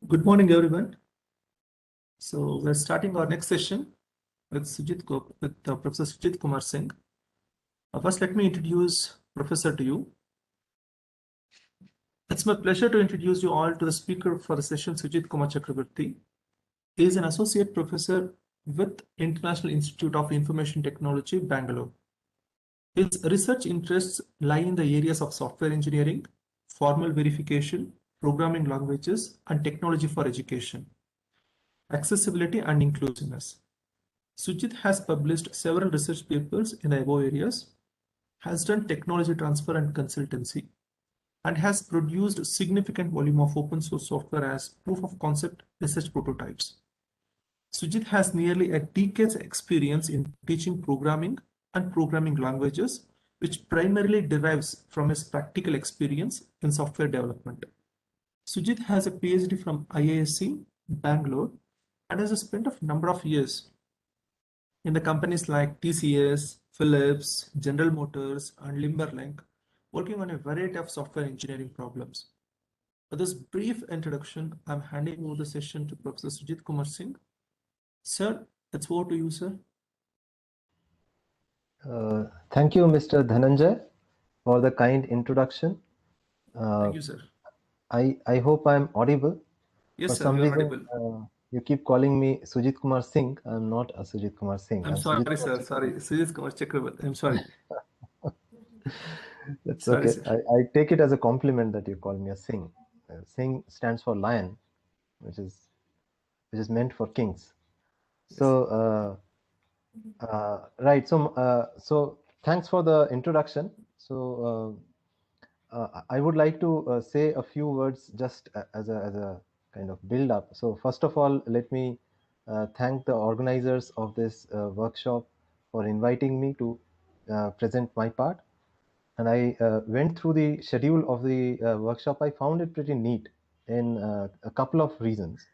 Good morning, everyone. So we're starting our next session with Professor Sujit Kumar Singh. First, let me introduce Professor to you. It's my pleasure to introduce you all to the speaker for the session, Sujit Kumar Chakrabarti. He is an associate professor with International Institute of Information Technology, Bengaluru. His research interests lie in the areas of software engineering, formal verification, programming languages, and technology for education, accessibility, and inclusiveness. Sujit has published several research papers in the above areas, has done technology transfer and consultancy, and has produced a significant volume of open source software as proof of concept research prototypes. Sujit has nearly a decade's experience in teaching programming and programming languages, which primarily derives from his practical experience in software development. Sujit has a PhD from IISc, Bangalore, and has spent a number of years in the companies like TCS, Philips, General Motors, and Limberlink, working on a variety of software engineering problems. For this brief introduction, I'm handing over the session to Professor Sujit Kumar Singh. Sir, it's over to you, sir. Thank you, Mr. Dhananjay, for the kind introduction. Thank you, sir. I hope I'm audible. Yes, for sir, some you are reason, audible. You keep calling me Sujit Kumar Singh. I'm not a Sujit Kumar Singh. I'm sorry, Sujit sir. Sorry, Sujit Kumar Chakrabarti. I'm sorry. That's Sorry, okay. sir. I take it as a compliment that you call me a Singh. Singh stands for lion, which is meant for kings. So right. So thanks for the introduction. So I would like to say a few words just as a kind of build up. So first of all, let me thank the organizers of this workshop for inviting me to present my part. And I went through the schedule of the workshop. I found it pretty neat in a couple of reasons.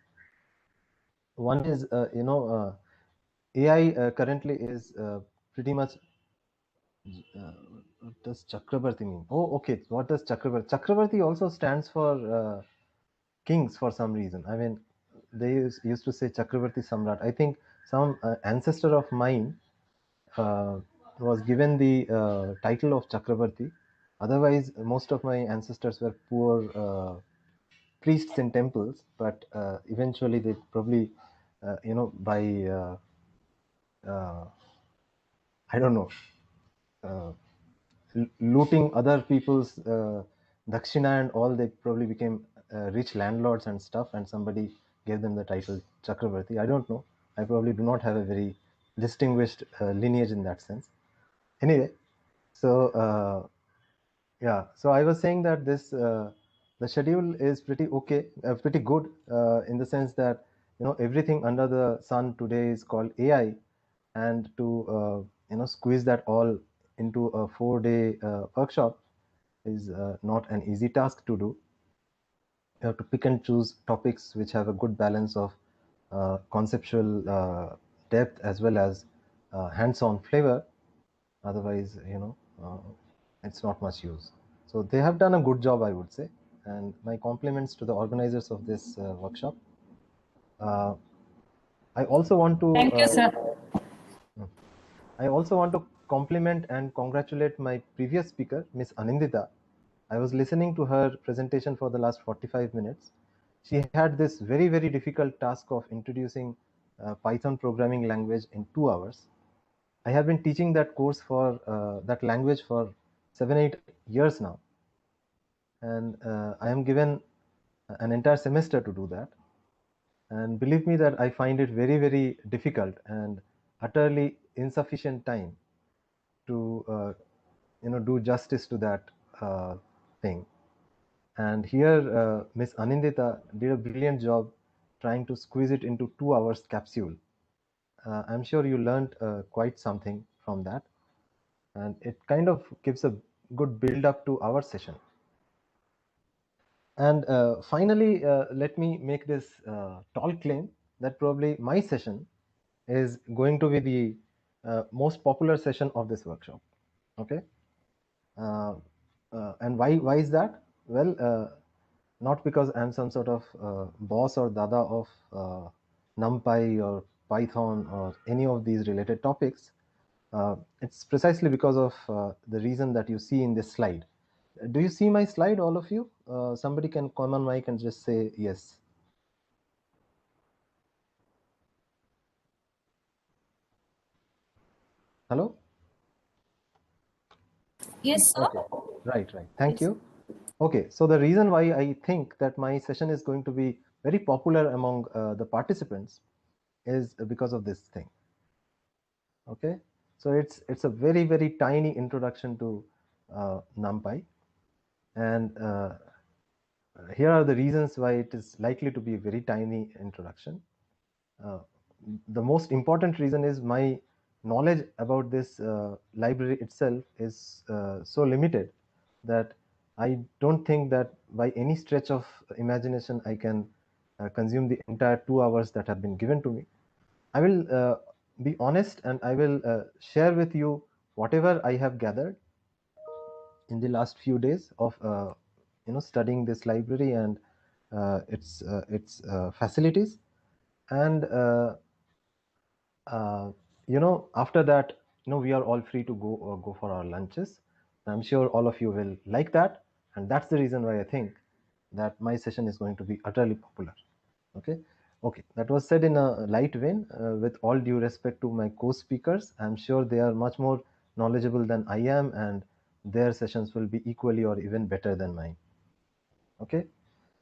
One is, AI currently is pretty much. What does Chakrabarti mean? Oh, okay. What does Chakrabarti? Chakrabarti also stands for kings for some reason. I mean, they used to say Chakrabarti Samrat. I think some ancestor of mine was given the title of Chakrabarti. Otherwise, most of my ancestors were poor priests in temples, but eventually they probably, by I don't know, looting other people's dakshina and all, they probably became rich landlords and stuff, and somebody gave them the title Chakrabarti. I don't know. I probably do not have a very distinguished lineage in that sense. Anyway, so yeah, so I was saying that this the schedule is pretty okay, pretty good in the sense that everything under the sun today is called AI, and to squeeze that all into a 4-day workshop is not an easy task to do. You have to pick and choose topics which have a good balance of conceptual depth as well as hands-on flavor. Otherwise, it's not much use. So they have done a good job, I would say, and my compliments to the organizers of this workshop. I also want to Thank you, sir. I also want to compliment and congratulate my previous speaker, Miss Anindita. I was listening to her presentation for the last 45 minutes. She had this very, very difficult task of introducing Python programming language in 2 hours. I have been teaching that course for that language for 7-8 years now. And I am given an entire semester to do that. And believe me that I find it very, very difficult and utterly insufficient time to do justice to that thing. And here Miss Anindita did a brilliant job trying to squeeze it into 2 hours capsule. I'm sure you learned quite something from that, and it kind of gives a good build up to our session. And finally, let me make this tall claim that probably my session is going to be the most popular session of this workshop. Okay, and why is that? Well, not because I'm some sort of boss or dada of NumPy or Python or any of these related topics. It's precisely because of the reason that you see in this slide. Do you see my slide, all of you? Somebody can come on mic and just say yes. Hello? Yes, sir. Okay, right. Thank you. Okay, so the reason why I think that my session is going to be very popular among the participants is because of this thing. Okay, so it's a very tiny introduction to NumPy, and here are the reasons why it is likely to be a very tiny introduction. The most important reason is my knowledge about this library itself is so limited that I don't think that by any stretch of imagination I can consume the entire 2 hours that have been given to me. I will be honest, and I will share with you whatever I have gathered in the last few days of studying this library and its facilities, and after that, we are all free to go for our lunches. I'm sure all of you will like that, and that's the reason why I think that my session is going to be utterly popular. Okay, that was said in a light vein. With all due respect to my co-speakers, I'm sure they are much more knowledgeable than I am, and their sessions will be equally or even better than mine. Okay,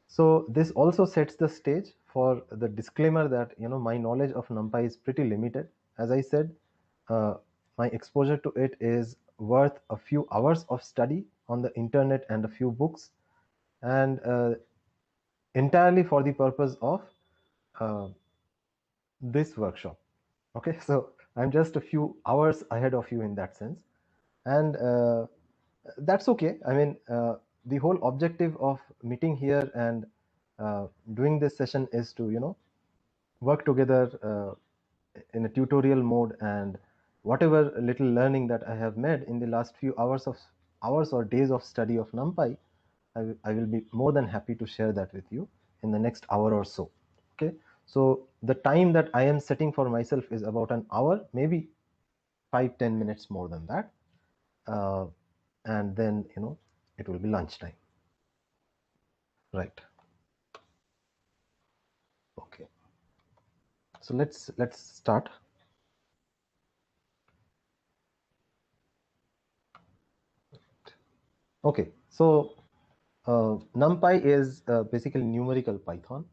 so this also sets the stage for the disclaimer that my knowledge of NumPy is pretty limited. As I said, my exposure to it is worth a few hours of study on the internet and a few books, and entirely for the purpose of this workshop. Okay, so I'm just a few hours ahead of you in that sense, and that's okay. I mean, the whole objective of meeting here and doing this session is to work together in a tutorial mode, and whatever little learning that I have made in the last few hours or days of study of NumPy, I will be more than happy to share that with you in the next hour or so. Okay, so the time that I am setting for myself is about an hour, maybe 5-10 minutes more than that, and then it will be lunchtime. Right. Okay, so let's start. Okay, so NumPy is basically numerical Python.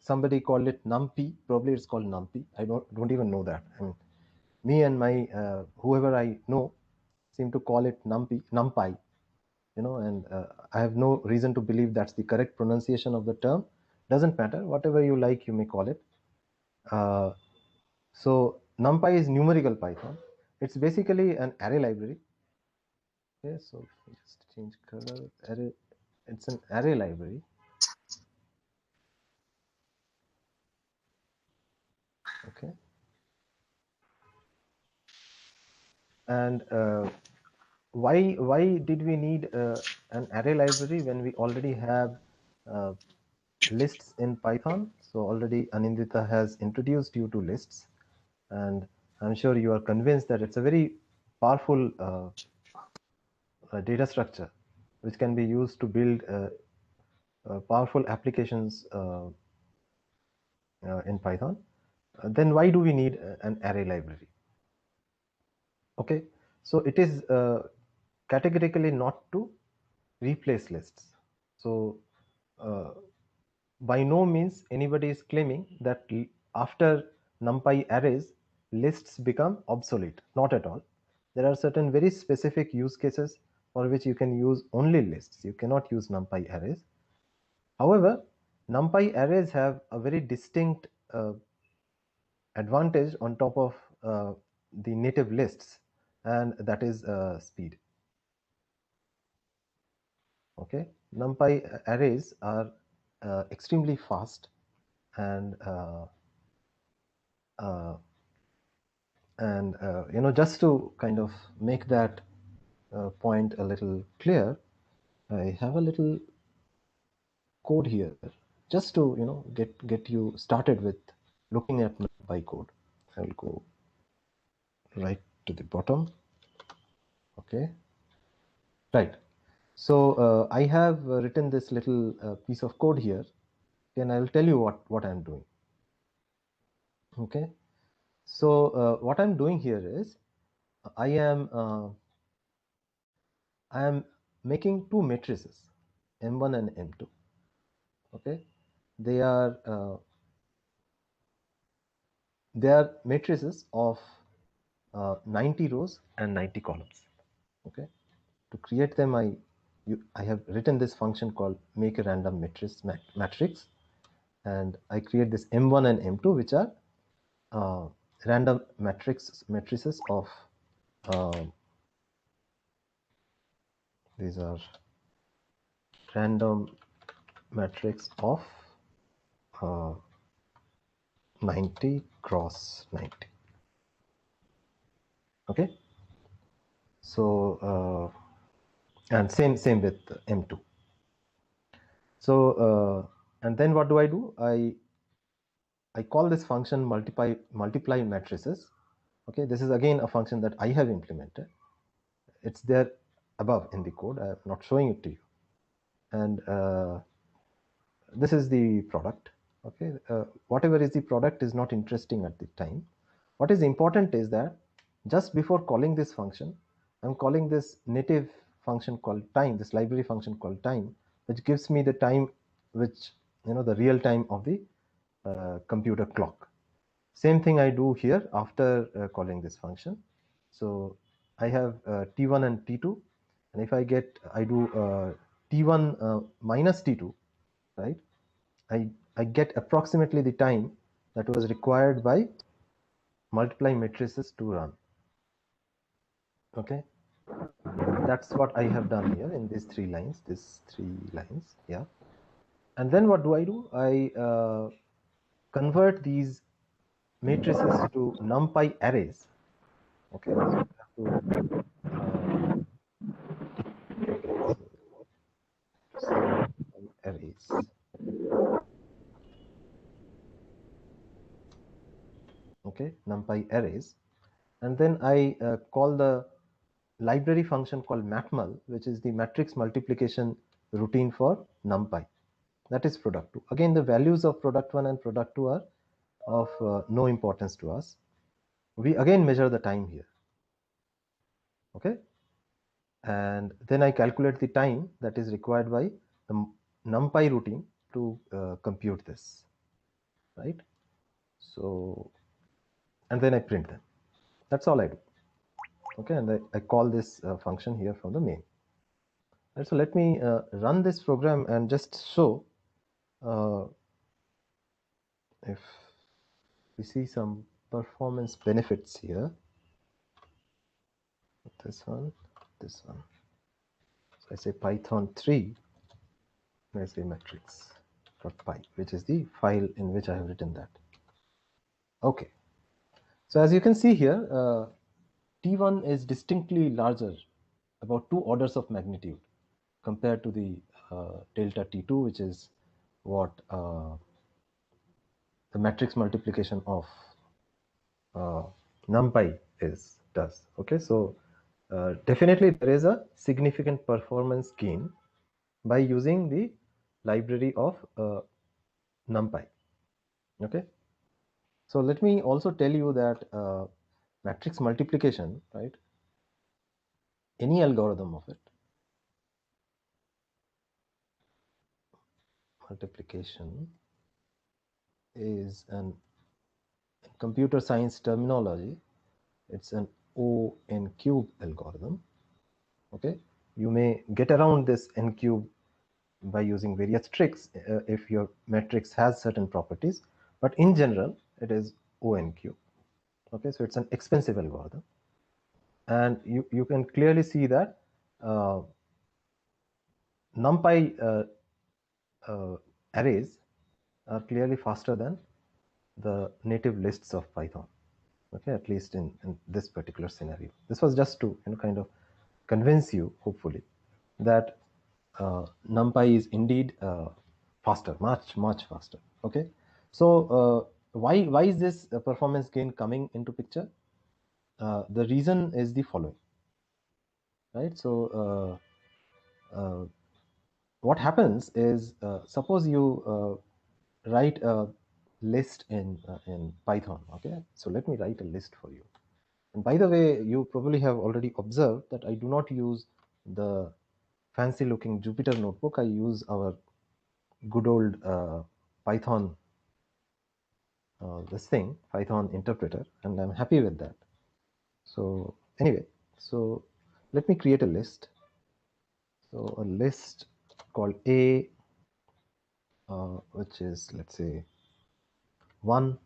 Somebody called it NumPy. Probably it's called NumPy. I don't even know that. I mean, me and my whoever I know seem to call it NumPy. And I have no reason to believe that's the correct pronunciation of the term. Doesn't matter. Whatever you like, you may call it. So NumPy is numerical Python. It's basically an array library. Okay, so just change color. Array. It's an array library. Okay, and why did we need an array library when we already have lists in Python? So already Anindita has introduced you to lists, and I'm sure you are convinced that it's a very powerful data structure which can be used to build powerful applications in Python. Then why do we need an array library? Okay, so it is categorically not to replace lists. So by no means anybody is claiming that after NumPy arrays, lists become obsolete. Not at all. There are certain very specific use cases for which you can use only lists. You cannot use NumPy arrays. However, NumPy arrays have a very distinct advantage on top of the native lists, and that is speed. Okay, NumPy arrays are extremely fast, and just to kind of make that point a little clear, I have a little code here just to get you started with looking at NumPy code. I will go right to the bottom. Okay, right. So I have written this little piece of code here, and I will tell you what I'm doing. Okay, so what I'm doing here is I am making two matrices, M1 and M2. Okay, they are matrices of 90 rows and 90 columns. Okay, to create them, I have written this function called make a random matrix, and I create this M1 and M2, which are random matrices of these are random matrix of 90 cross 90. Okay, so and same with M2. So and then what do? I call this function multiply matrices. Okay, this is again a function that I have implemented. It's there above in the code. I'm not showing it to you. And this is the product. Okay, whatever is the product is not interesting at the time. What is important is that just before calling this function, I'm calling this native function called time, this library function called time, which gives me the time, which the real time of the computer clock. Same thing I do here after calling this function. So I have T1 and T2, and if I do T1 minus T2, right? I get approximately the time that was required by multiply matrices to run. Okay, that's what I have done here in these three lines. Yeah. And then what do? I convert these matrices to NumPy arrays. Okay, so arrays. Okay, NumPy arrays, and then I call the library function called matmul, which is the matrix multiplication routine for NumPy. That is product 2. Again, the values of product 1 and product 2 are of no importance to us. We again measure the time here. Okay, and then I calculate the time that is required by the NumPy routine to compute this, right? So, and then I print them. That's all I do. Okay, and I call this function here from the main. Right, so let me run this program and just show if we see some performance benefits here. This one. So I say Python 3, I say matrix.py, which is the file in which I have written that. Okay, so as you can see here, T1 is distinctly larger, about 2 orders of magnitude compared to the delta T2, which is what the matrix multiplication of NumPy does. Okay, so definitely there is a significant performance gain by using the library of NumPy. Okay, so let me also tell you that matrix multiplication, right? Any algorithm of it, multiplication is an, in computer science terminology, it's an O n cube algorithm. Okay, you may get around this n cube by using various tricks if your matrix has certain properties, but in general it is O n cube. Okay, so it's an expensive algorithm, and you can clearly see that NumPy arrays are clearly faster than the native lists of Python. Okay, at least in this particular scenario. This was just to kind of convince you, hopefully, that NumPy is indeed faster, much faster. Okay, so why is this performance gain coming into picture? The reason is the following, right? So what happens is, suppose you write a list in Python. Okay, so let me write a list for you. And by the way, you probably have already observed that I do not use the fancy looking Jupyter notebook. I use our good old Python Python interpreter, and I'm happy with that. So anyway, so let me create a list. So a list called A, which is, let's say, 1,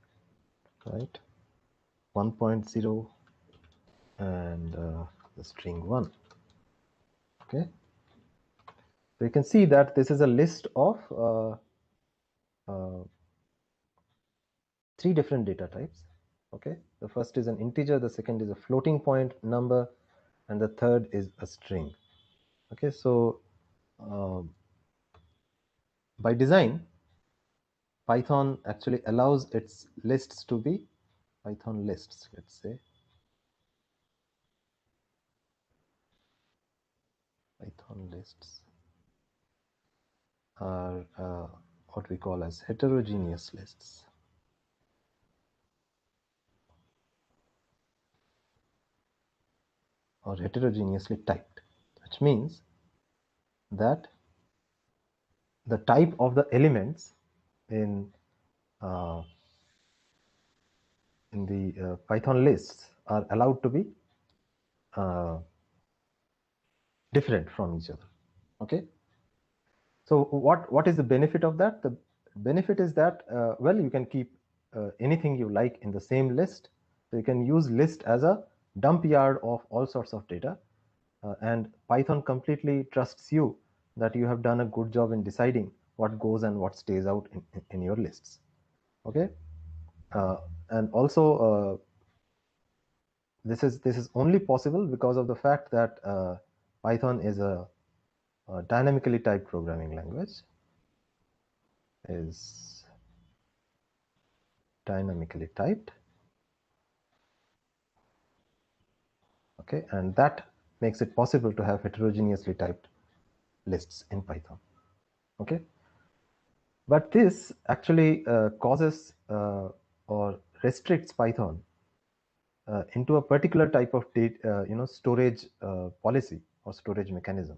right? 1.0 and the string 1. Okay, so you can see that this is a list of 3 different data types. Okay, the first is an integer, the second is a floating point number, and the third is a string. Okay, so by design, Python actually allows its lists to be Python lists. Let's say Python lists are what we call as heterogeneous lists. Or heterogeneously typed, which means that the type of the elements in the Python lists are allowed to be different from each other. Okay, so what is the benefit of that? The benefit is that well, you can keep anything you like in the same list. So you can use list as a dump yard of all sorts of data, and Python completely trusts you that you have done a good job in deciding what goes and what stays out in your lists. Okay, and also this is only possible because of the fact that Python is a dynamically typed programming language. Is dynamically typed. Okay, and that makes it possible to have heterogeneously typed lists in Python. Okay, but this actually causes or restricts Python into a particular type of data, storage policy or storage mechanism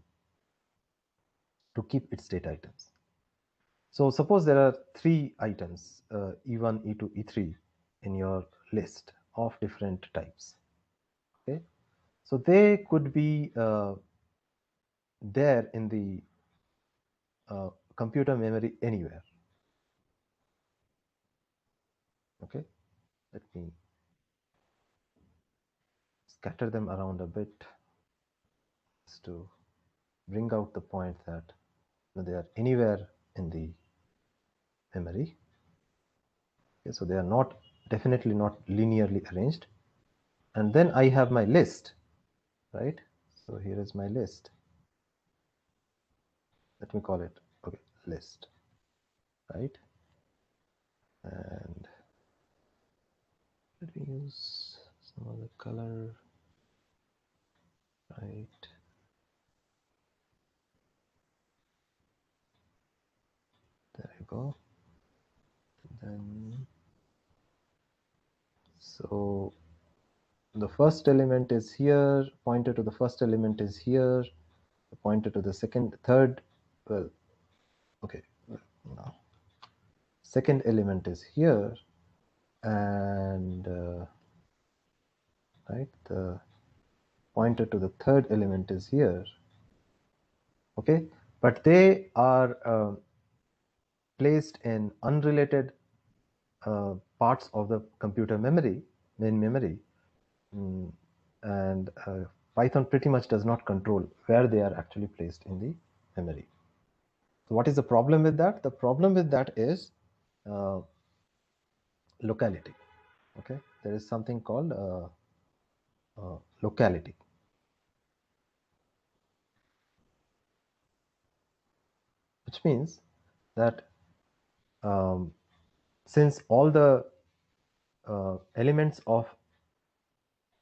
to keep its data items. So suppose there are 3 items, E1, E2, E3 in your list of different types. Okay, so they could be there in the computer memory anywhere. Okay, let me scatter them around a bit just to bring out the point that they are anywhere in the memory. Okay, so they are not, definitely not linearly arranged. And then I have my list, right? So here is my list. Let me call it, okay, list, right? And let me use some other color, right? There you go. Then, so the first element is here, pointer to the first element is here, the pointer to the third, well, okay, now second element is here, and right, the pointer to the third element is here. Okay, but they are placed in unrelated parts of the computer memory, main memory, and Python pretty much does not control where they are actually placed in the memory. So what is the problem with that? The problem with that is locality. Okay, there is something called locality. Which means that since all the elements of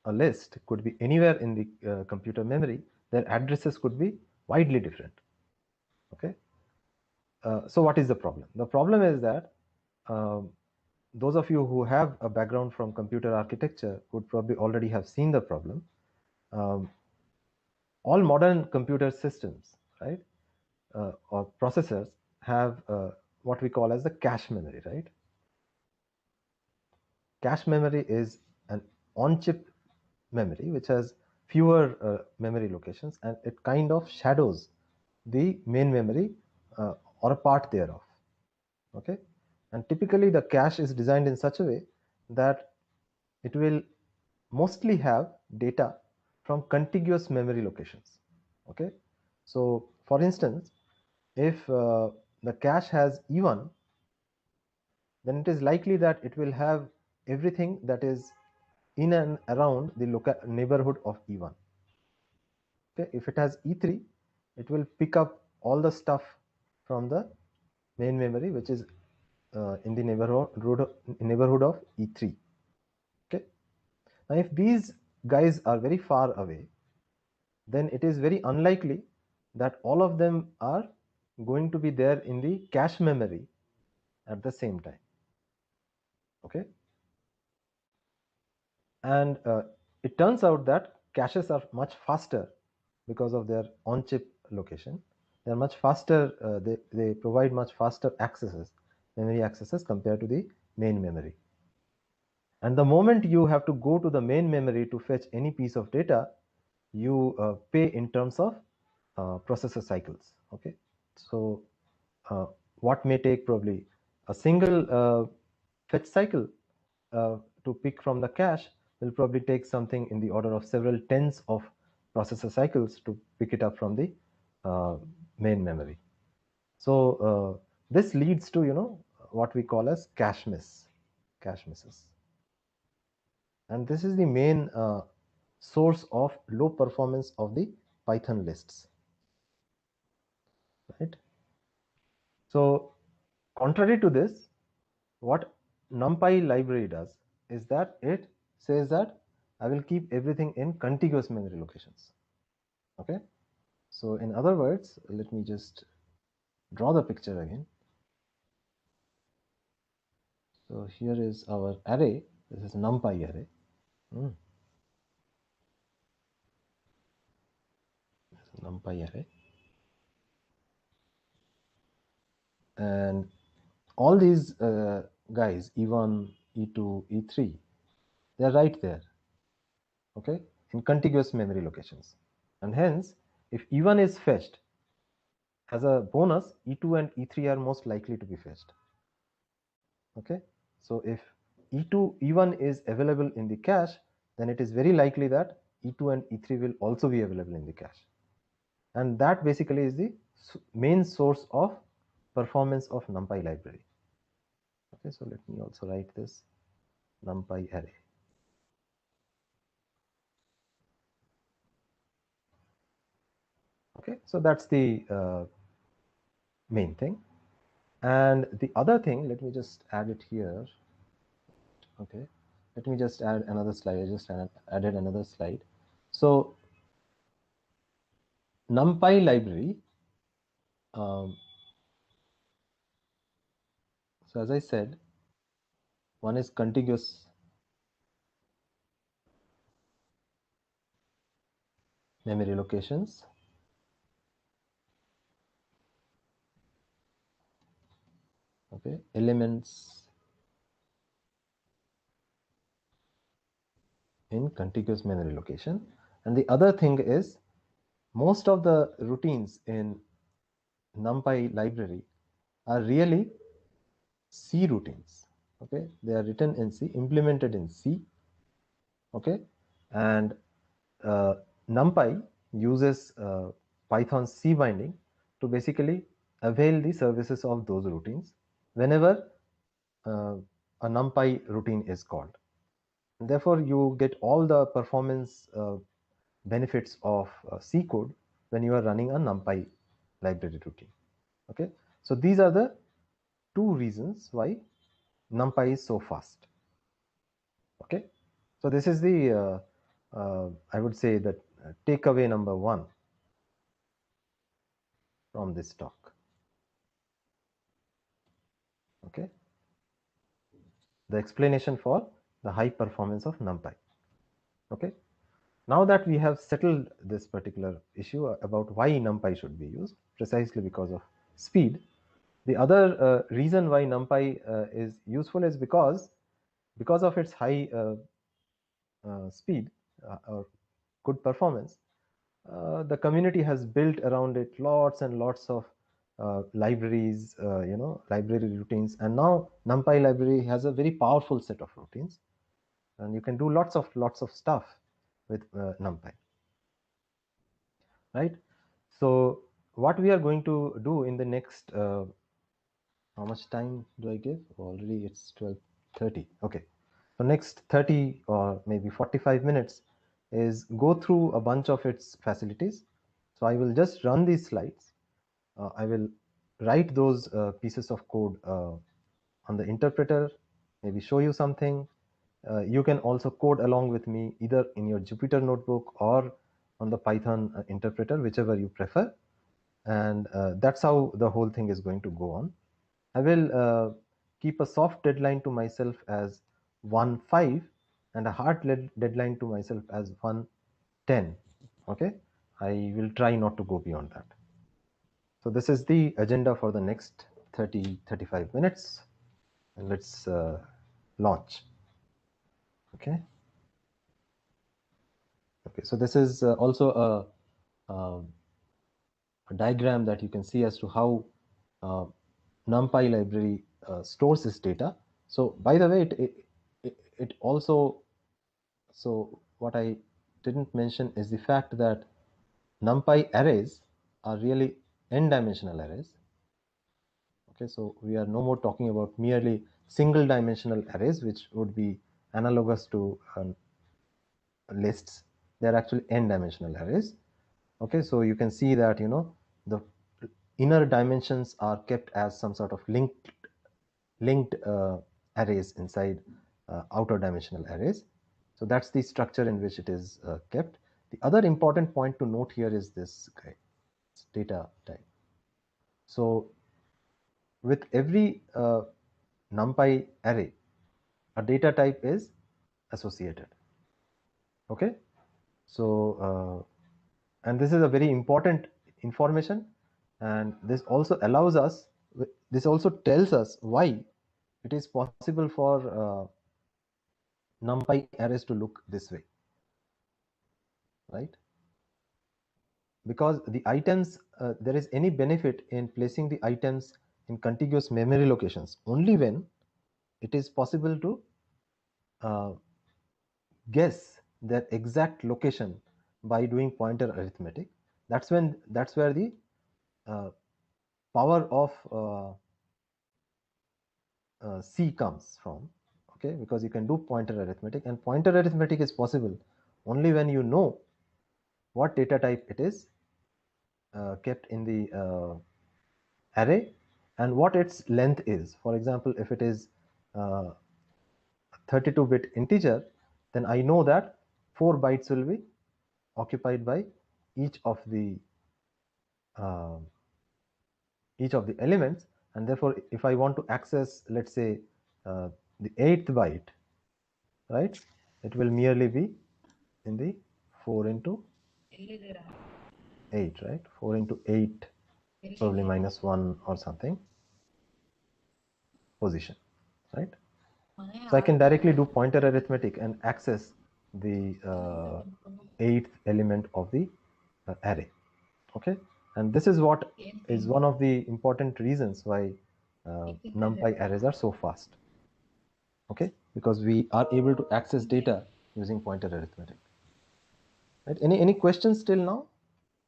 a list could be anywhere in the computer memory, their addresses could be widely different. Okay. So what is the problem? The problem is that those of you who have a background from computer architecture would probably already have seen the problem. All modern computer systems, right, or processors have what we call as the cache memory, right? Cache memory is an on-chip memory which has fewer memory locations, and it kind of shadows the main memory or a part thereof. Okay, and typically the cache is designed in such a way that it will mostly have data from contiguous memory locations. Okay, so for instance, if the cache has E1, then it is likely that it will have everything that is in and around the neighborhood of E1. Okay, if it has E3, it will pick up all the stuff from the main memory, which is in the neighborhood of E3. Okay, now if these guys are very far away, then it is very unlikely that all of them are going to be there in the cache memory at the same time. Okay, and it turns out that caches are much faster because of their on-chip location. They are much faster, they provide much faster accesses, memory accesses, compared to the main memory. And the moment you have to go to the main memory to fetch any piece of data, you pay in terms of processor cycles. Okay, so what may take probably a single fetch cycle to pick from the cache will probably take something in the order of several tens of processor cycles to pick it up from the main memory. So this leads to, you know, what we call as cache misses. And this is the main source of low performance of the Python lists, right? So contrary to this, what Numpy library does is that it says that I will keep everything in contiguous memory locations. Okay, so in other words, let me just draw the picture again. So here is our array. This is Numpy array. This is Numpy array, and all these guys, E1, E2, E3, they are right there. Okay, in contiguous memory locations, and hence if E1 is fetched, as a bonus, E2 and E3 are most likely to be fetched. Okay, so if E1 is available in the cache, then it is very likely that E2 and E3 will also be available in the cache, and that basically is the main source of performance of Numpy library. Okay, so let me also write this Numpy array. Okay, so that's the main thing. And the other thing, let me just add it here. Okay, let me just add another slide. I just added another slide. So Numpy library, so as I said, one is contiguous memory locations. Okay, elements in contiguous memory location. And the other thing is, most of the routines in Numpy library are really C routines. Okay, they are written in C, implemented in C. Okay, and Numpy uses Python C binding to basically avail the services of those routines whenever a Numpy routine is called. And therefore, you get all the performance benefits of C code when you are running a Numpy library routine. Okay, so these are the two reasons why NumPy is so fast. Okay, so this is the I would say that takeaway number one from this talk. Okay, the explanation for the high performance of NumPy. Okay, now that we have settled this particular issue about why NumPy should be used, precisely because of speed, the other reason why NumPy is useful is because of its high speed or good performance. The community has built around it lots and lots of libraries, library routines, and now NumPy library has a very powerful set of routines, and you can do lots of stuff with NumPy, right? So what we are going to do in the next how much time do I give? Already it's 12:30. Okay, so next 30 or maybe 45 minutes is go through a bunch of its facilities. So I will just run these slides. I will write those pieces of code on the interpreter, maybe show you something. You can also code along with me either in your Jupyter notebook or on the Python interpreter, whichever you prefer. And that's how the whole thing is going to go on. I will keep a soft deadline to myself as 1:05 and a hard deadline to myself as 1:10. Okay, I will try not to go beyond that. So this is the agenda for the next 30-35 minutes, and let's launch. Okay. Okay, so this is also a diagram that you can see as to how NumPy library stores this data. So by the way, it also, so what I didn't mention is the fact that NumPy arrays are really n-dimensional arrays. Okay, so we are no more talking about merely single dimensional arrays, which would be analogous to lists. They are actually n-dimensional arrays. Okay, so you can see that the inner dimensions are kept as some sort of linked arrays inside outer dimensional arrays. So that's the structure in which it is kept. The other important point to note here is this guy, data type. So with every NumPy array, a data type is associated. Okay, so and this is a very important information, and this also allows us, this also tells us why it is possible for NumPy arrays to look this way, right? Because the items, there is any benefit in placing the items in contiguous memory locations only when it is possible to guess their exact location by doing pointer arithmetic. That's where the power of C comes from. Okay, because you can do pointer arithmetic, and pointer arithmetic is possible only when you know what data type it is kept in the array and what its length is. For example, if it is 32-bit integer, then I know that 4 bytes will be occupied by each of the elements, and therefore if I want to access, let's say, the 8th byte, right, it will merely be in the 4 into 8, right, 4 into 8, probably -1 or something position, right? So I can directly do pointer arithmetic and access the 8th element of the array. Okay, and this is what is one of the important reasons why NumPy arrays are so fast. Okay, because we are able to access data using pointer arithmetic. Right? Any questions till now?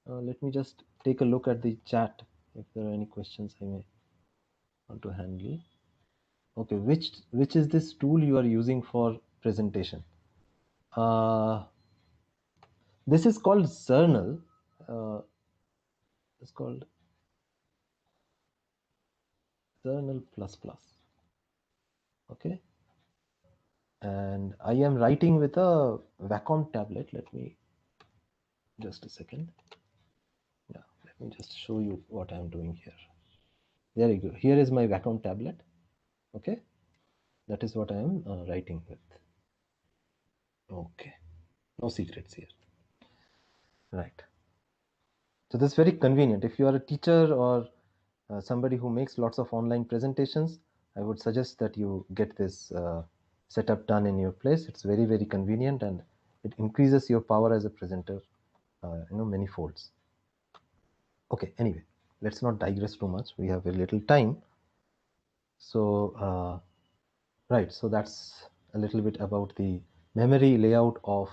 Let me just take a look at the chat if there are any questions I may want to handle. Okay, which is this tool you are using for presentation? This is called Zernal. It's called external plus plus. Okay, and I am writing with a Wacom tablet. Let me just a second. Yeah, let me just show you what I am doing here. There you go. Here is my Wacom tablet. Okay, that is what I am writing with. Okay, no secrets here. Right. So this is very convenient. If you are a teacher or somebody who makes lots of online presentations, I would suggest that you get this setup done in your place. It's very, very convenient, and it increases your power as a presenter, many folds. Okay, anyway, let's not digress too much. We have very little time. So, right, so that's a little bit about the memory layout of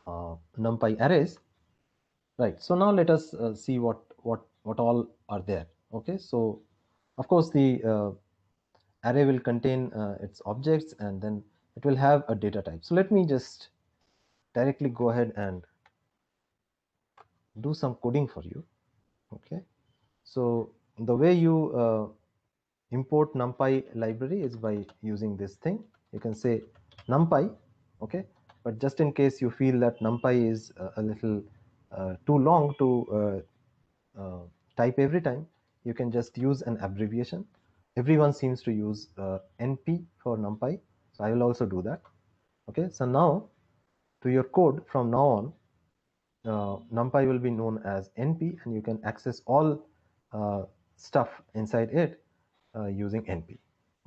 NumPy arrays. Right, so now let us see what all are there. Okay, so of course the array will contain its objects, and then it will have a data type. So let me just directly go ahead and do some coding for you. Okay, so the way you import NumPy library is by using this thing. You can say NumPy, okay, but just in case you feel that NumPy is a little too long to type every time, you can just use an abbreviation. Everyone seems to use NP for NumPy, so I will also do that. Okay, so now to your code from now on, NumPy will be known as NP, and you can access all stuff inside it using NP.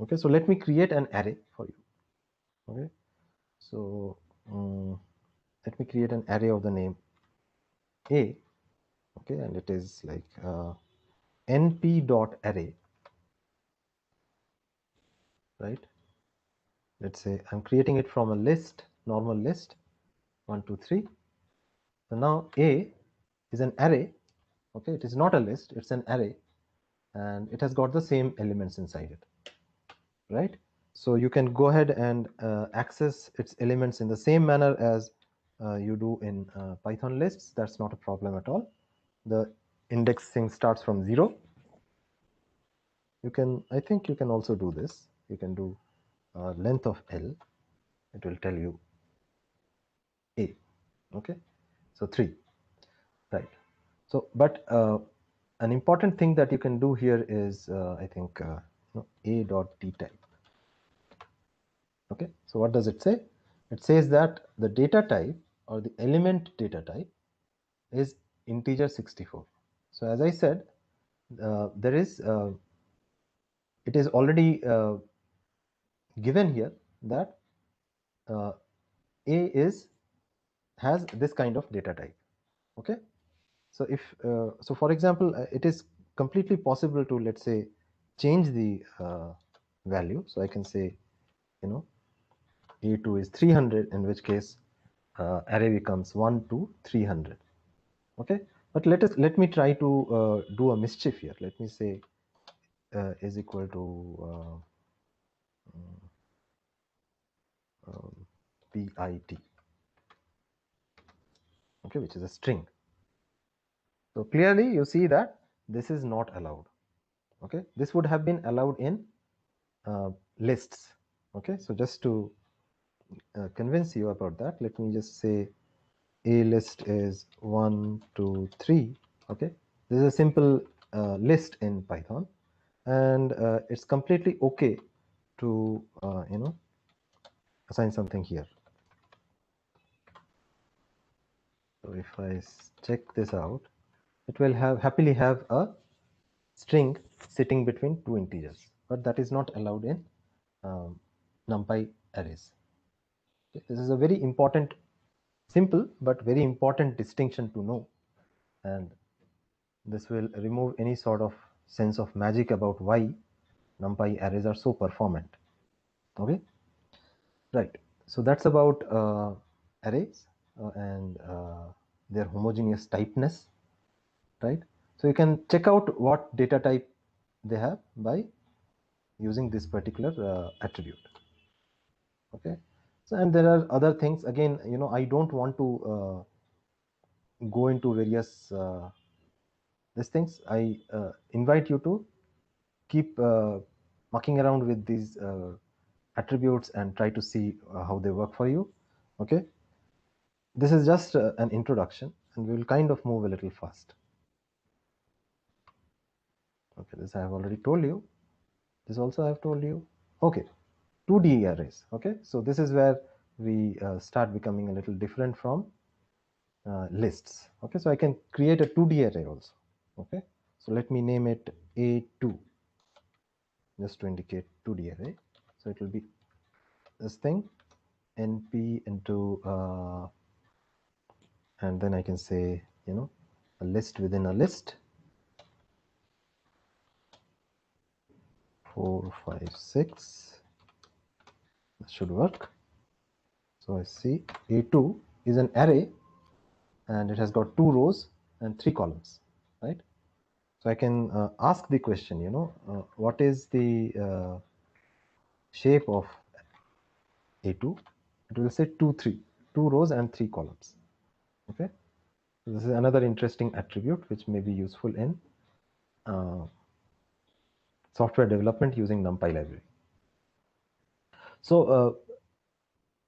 Okay, so let me create an array for you. Okay, so let me create an array of the name A. Okay, and it is like np.array, right? Let's say I'm creating it from a list, normal list, 1 2 3. So now A is an array. Okay, it is not a list, it's an array, and it has got the same elements inside it, right? So you can go ahead and access its elements in the same manner as you do in Python lists. That's not a problem at all. The indexing starts from 0. You can, I think you can also do this. You can do length of L. It will tell you A. Okay, so 3, right? So, but an important thing that you can do here is, I think, a.dtype. Okay, so what does it say? It says that the data type or the element data type is integer 64. So as I said, there is it is already given here that A has this kind of data type. Okay, so if so, for example, it is completely possible to, let's say, change the value. So I can say, A2 is 300, in which case array becomes 1 to 300. Okay, but let me try to do a mischief here. Let me say is equal to PIT, okay, which is a string. So clearly you see that this is not allowed. Okay, this would have been allowed in lists. Okay, so just to convince you about that, let me just say a list is 1 2 3. Okay, this is a simple list in Python, and it's completely okay to assign something here. So if I check this out, it will happily have a string sitting between two integers, but that is not allowed in NumPy arrays. Okay, this is a very important, simple but very important distinction to know, and this will remove any sort of sense of magic about why NumPy arrays are so performant. Okay, right. So that's about arrays and their homogeneous typeness, right? So you can check out what data type they have by using this particular attribute. Okay, so and there are other things. Again, I don't want to go into various these things. I invite you to keep mucking around with these attributes and try to see how they work for you. Okay, this is just an introduction, and we will kind of move a little fast. Okay, this I have already told you. This also I have told you. Okay, 2D arrays. Okay, so this is where we start becoming a little different from lists. Okay, so I can create a 2D array also. Okay, so let me name it A2 just to indicate 2D array. So it will be this thing, NP into and then I can say, you know, a list within a list, 4, 5, 6. That should work. So I see A2 is an array and it has got 2 rows and 3 columns, right? So I can ask the question, you know, what is the shape of A2? It will say 2, 3, 2 rows and 3 columns. Okay, so this is another interesting attribute which may be useful in software development using Numpy library. So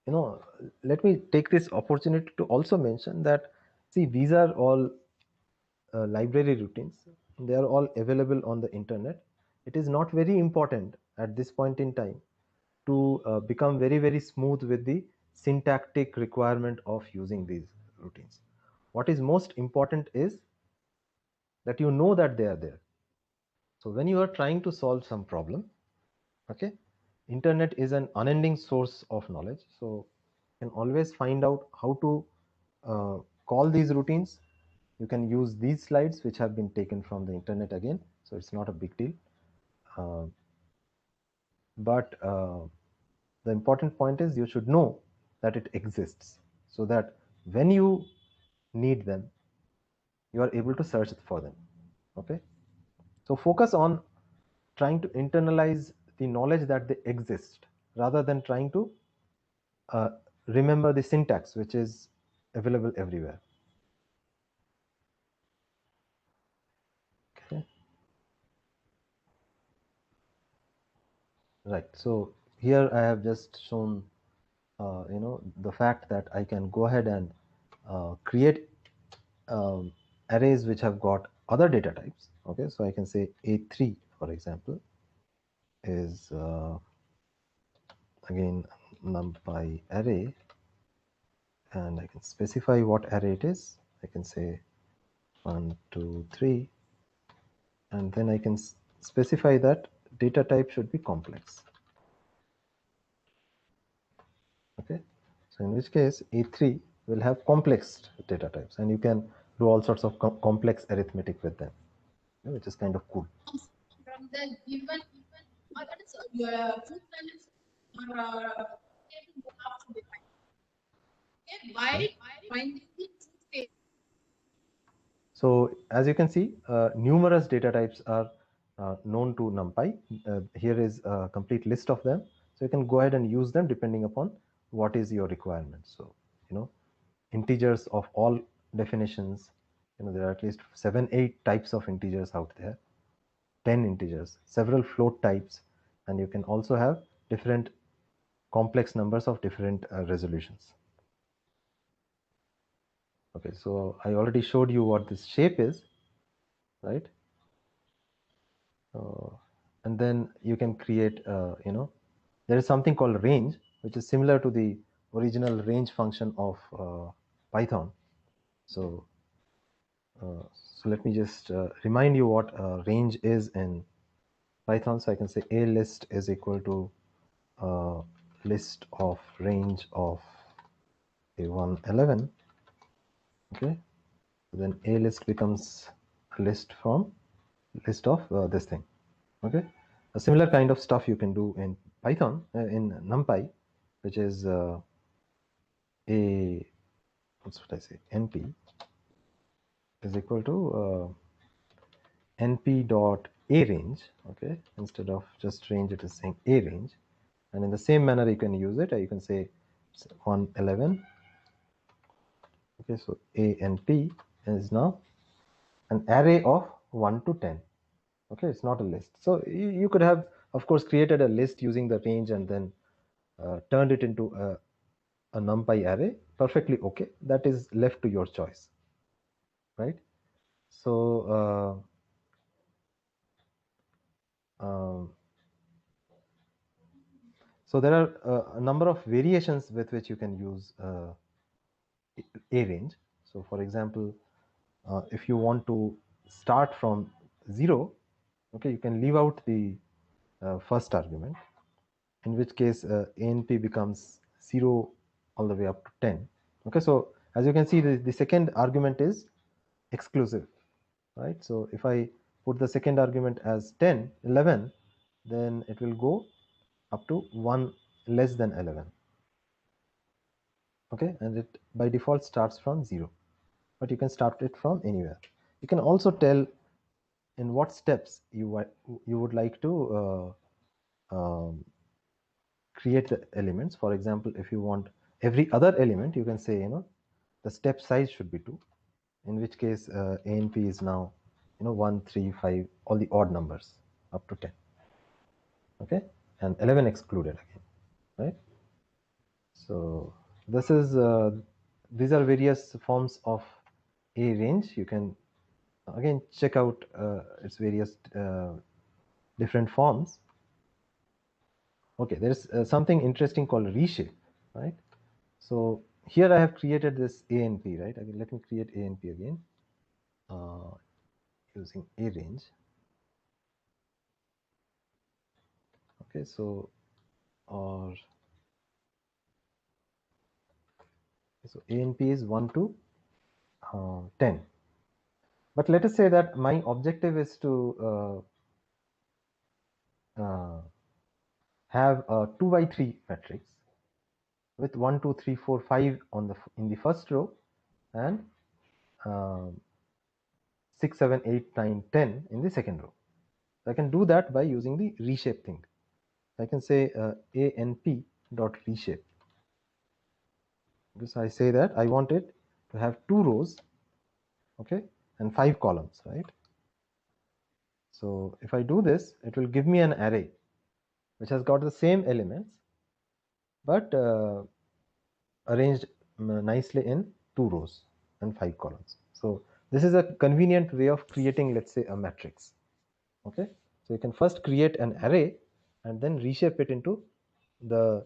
you know, let me take this opportunity to also mention that, see, these are all library routines. They are all available on the internet. It is not very important at this point in time to become very smooth with the syntactic requirement of using these routines. What is most important is that you know that they are there. So when you are trying to solve some problem, okay, internet is an unending source of knowledge. So you can always find out how to call these routines. You can use these slides which have been taken from the internet again, so it's not a big deal. But the important point is you should know that it exists, so that when you need them, you are able to search for them. Okay, so focus on trying to internalize the knowledge that they exist rather than trying to remember the syntax which is available everywhere. Okay, right, so here I have just shown you know, the fact that I can go ahead and create arrays which have got other data types. Okay, so I can say A3, for example, is again numpy array, and I can specify what array it is. I can say 1, 2, 3, and then I can specify that data type should be complex. Okay, so in which case A3 will have complex data types, and you can do all sorts of complex arithmetic with them, which is kind of cool. From the given what is your truth values or after the time. Okay, why finding the truth table? So as you can see, numerous data types are known to NumPy. Here is a complete list of them. So you can go ahead and use them depending upon what is your requirement. So, you know, integers of all definitions, you know, there are at least 7, 8 types of integers out there, 10 integers, several float types, and you can also have different complex numbers of different resolutions. Okay, so I already showed you what this shape is, right? And then you can create, you know, there is something called range, which is similar to the original range function of Python. So, so let me just remind you what range is in Python. So I can say a list is equal to list of range of A111. Okay, then a list becomes a list from list of this thing. Okay, a similar kind of stuff you can do in Python in NumPy, which is what's what I say, np is equal to np dot a range. Okay, instead of just range, it is saying a range, and in the same manner you can use it. You can say 111. Okay, so a and p is now an array of 1 to 10. Okay, it's not a list. So you could have, of course, created a list using the range and then turned it into a NumPy array. Perfectly okay. That is left to your choice, right? So so there are a number of variations with which you can use a range. So for example, if you want to start from 0, okay, you can leave out the first argument, in which case ANP becomes 0 all the way up to 10. Okay, so as you can see, the second argument is exclusive, right? So if I put the second argument as 10, 11, then it will go up to 1 less than 11. Okay, and it by default starts from 0, but you can start it from anywhere. You can also tell in what steps you would like to create the elements. For example, if you want every other element, you can say, the step size should be 2, in which case ANP is now 1, 3, 5, all the odd numbers up to 10. Okay, and 11 excluded again, right? So this is these are various forms of a range. You can again check out its various different forms. Okay, there's something interesting called reshape, right? So here I have created this ANP, right? Again, let me create ANP again using a range. Okay, so so ANP is 1 to 10. But let us say that my objective is to have a 2 by 3 matrix with 1, 2, 3, 4, 5 in the first row and 6, 7, 8, 9, 10 in the second row. So I can do that by using the reshape thing. I can say ANP dot reshape. So I say that I want it to have 2 rows, okay, and 5 columns, right? So if I do this, it will give me an array which has got the same elements, but arranged nicely in 2 rows and 5 columns. So this is a convenient way of creating, let's say, a matrix. Okay, so you can first create an array and then reshape it into the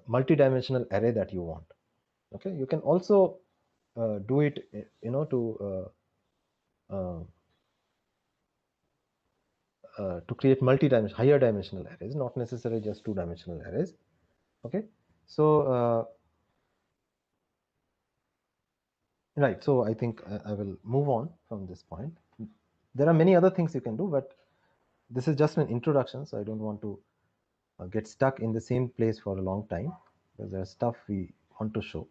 multi-dimensional array that you want. Okay, you can also do it, to create higher dimensional arrays, not necessarily just 2-dimensional arrays. Okay, so right, so I think I will move on from this point. There are many other things you can do, but this is just an introduction, so I don't want to get stuck in the same place for a long time, because there's stuff we want to show.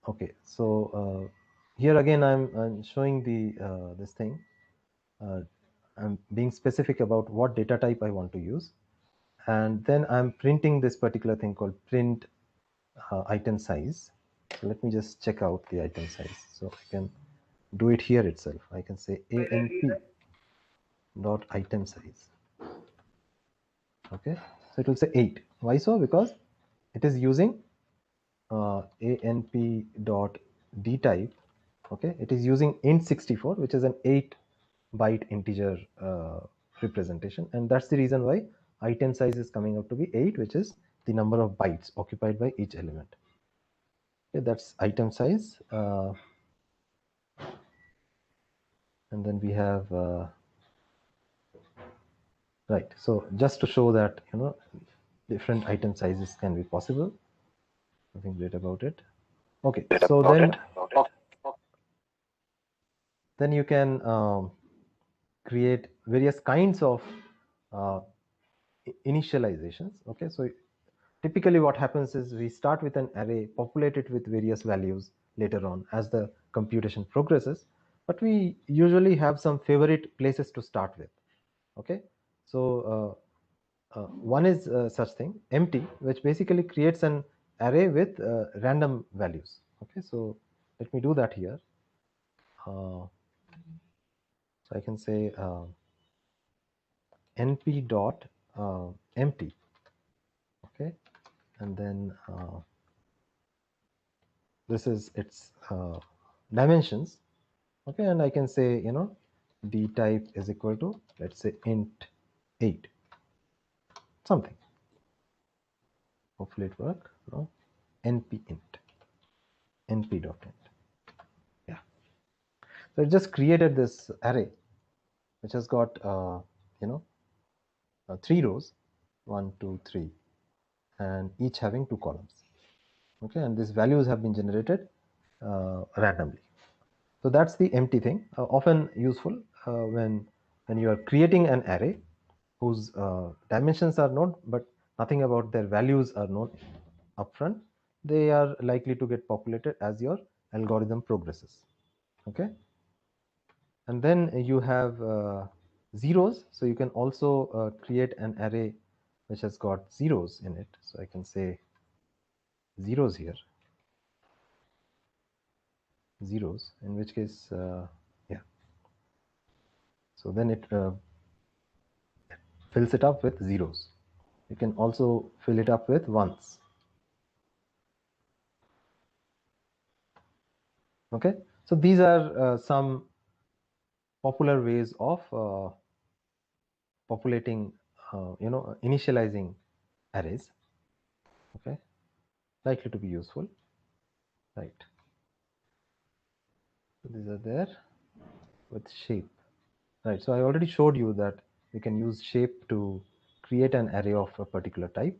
Okay, so here again I'm showing the this thing. I'm being specific about what data type I want to use, and then I'm printing this particular thing called print item size. So let me just check out the item size. So I can do it here itself. I can say ANP dot item size. Okay, so it will say 8. Why so? Because it is using ANP dot D type. Okay, it is using int64, which is an 8-byte integer representation, and that's the reason why item size is coming out to be 8, which is the number of bytes occupied by each element. Okay, that's item size, and then we have right. So just to show that different item sizes can be possible. Nothing great about it. Okay, so then you can create various kinds of initializations. Okay, so typically what happens is we start with an array, populate it with various values later on as the computation progresses, but we usually have some favorite places to start with. Okay, so one is such thing, empty, which basically creates an array with random values. Okay, so let me do that here. So I can say np dot empty, okay, and then this is its dimensions, okay, and I can say, you know, d type is equal to, let's say, int 8, something. Hopefully it work. No, np int, np dot int. Yeah. So it just created this array which has got you know 3 rows, 1, 2, 3, and each having 2 columns. Okay, and these values have been generated randomly. So that's the empty thing, often useful when you are creating an array whose dimensions are known, but nothing about their values are known upfront. They are likely to get populated as your algorithm progresses. Okay, and then you have zeros, so you can also create an array which has got zeros in it. So I can say zeros here, zeros, in which case yeah, so then it fills it up with zeros. You can also fill it up with ones. Okay, so these are some popular ways of populating you know, initializing arrays. Okay, likely to be useful, right? So these are there with shape, right? So I already showed you that we can use shape to create an array of a particular type,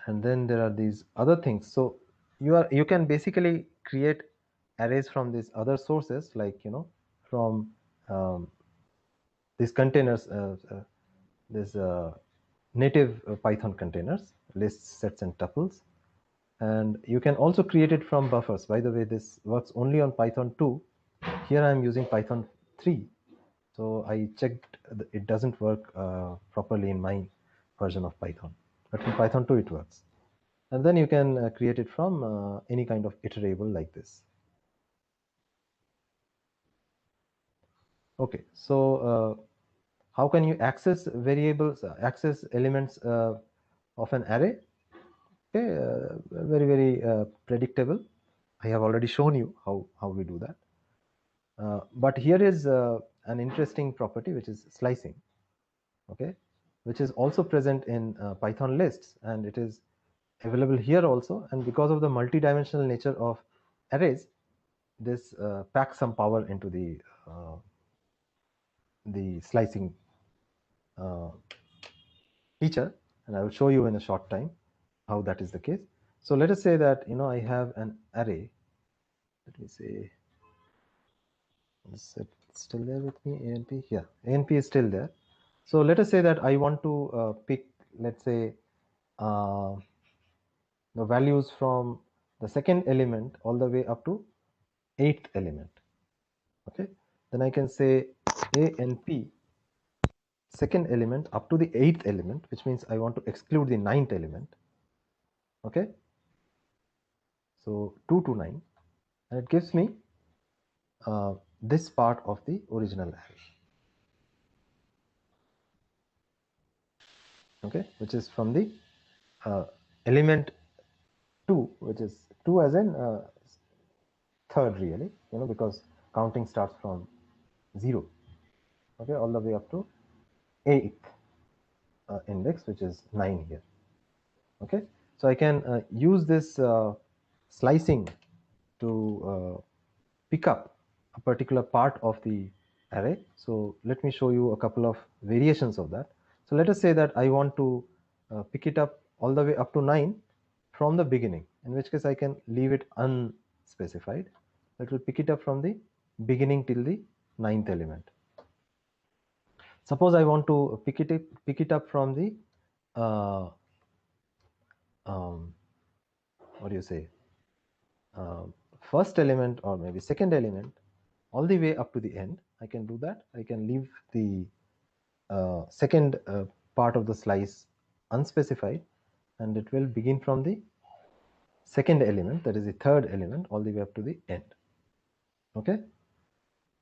and then there are these other things. So you can basically create arrays from these other sources, like, you know, from these containers, this native Python containers, lists, sets, and tuples. And you can also create it from buffers. By the way, this works only on Python 2. Here I am using Python 3. So I checked, it doesn't work properly in my version of Python. But in Python 2 it works. And then you can create it from any kind of iterable like this. Okay, so how can you access variables, access elements of an array? Okay, very, very predictable. I have already shown you how we do that. But here is an interesting property, which is slicing, okay, which is also present in Python lists, and it is available here also. And because of the multi-dimensional nature of arrays, this packs some power into the slicing feature, and I will show you in a short time how that is the case. So let us say that, you know, I have an array. Let me say, is it still there with me? ANP, yeah, ANP is still there. So let us say that I want to pick, let's say, the values from the second element all the way up to 8th element. Okay, then I can say ANP second element up to the 8th element, which means I want to exclude the 9th element. Okay, so 2 to 9, and it gives me this part of the original array. Okay, which is from the element 2, which is 2 as in third, really, you know, because counting starts from 0, okay, all the way up to 8th index, which is 9 here. Okay, so I can use this slicing to pick up a particular part of the array. So let me show you a couple of variations of that. So let us say that I want to pick it up all the way up to 9 from the beginning, in which case I can leave it unspecified. It will pick it up from the beginning till the 9th element. Suppose I want to pick it up from the what do you say, first element or maybe second element all the way up to the end. I can do that. I can leave the second part of the slice unspecified, and it will begin from the second element, that is the third element, all the way up to the end. Okay,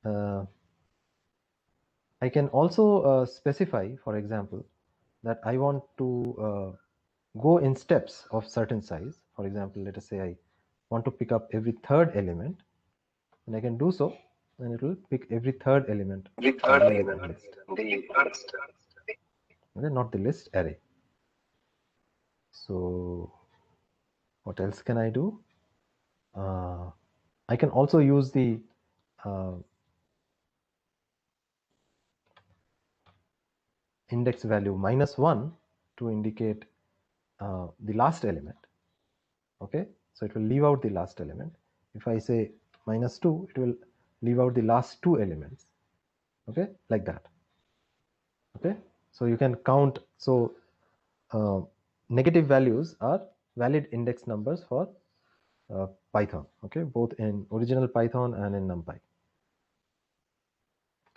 I can also specify, for example, that I want to go in steps of certain size. For example, let us say I want to pick up every third element, and I can do so, and it will pick every third element in the list. Okay, not the list, array. So what else can I do? I can also use the index value -1 to indicate the last element. Okay, so it will leave out the last element. If I say -2, it will leave out the last two elements. Okay, like that. Okay, so you can count. So negative values are valid index numbers for Python. Okay, both in original Python and in NumPy.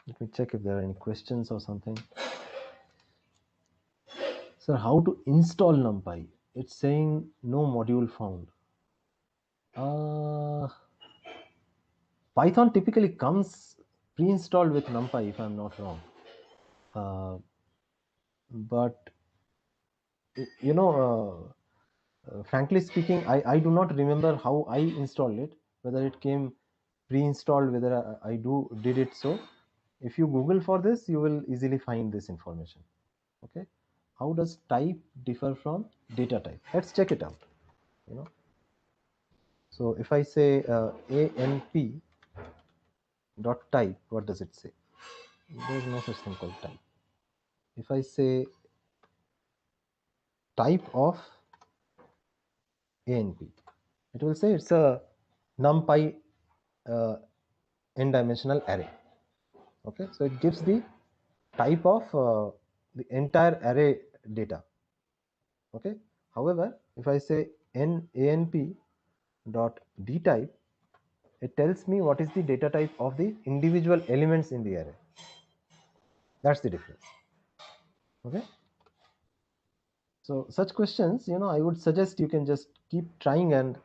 Let me check if there are any questions or something. Sir, how to install NumPy? It's saying no module found. Python typically comes pre-installed with NumPy, if I'm not wrong. But you know, frankly speaking, I do not remember how I installed it, whether it came pre-installed, whether I did it so. If you Google for this, you will easily find this information. Okay, how does type differ from data type? Let's check it out. You know, so if I say ANP dot type, what does it say? There is no such thing called type. If I say type of ANP, it will say it's a NumPy n-dimensional array. Okay, so it gives the type of the entire array data. Okay, however, if I say ANP dot dtype, it tells me what is the data type of the individual elements in the array. That's the difference. Okay, so such questions, you know, I would suggest you can just keep trying, and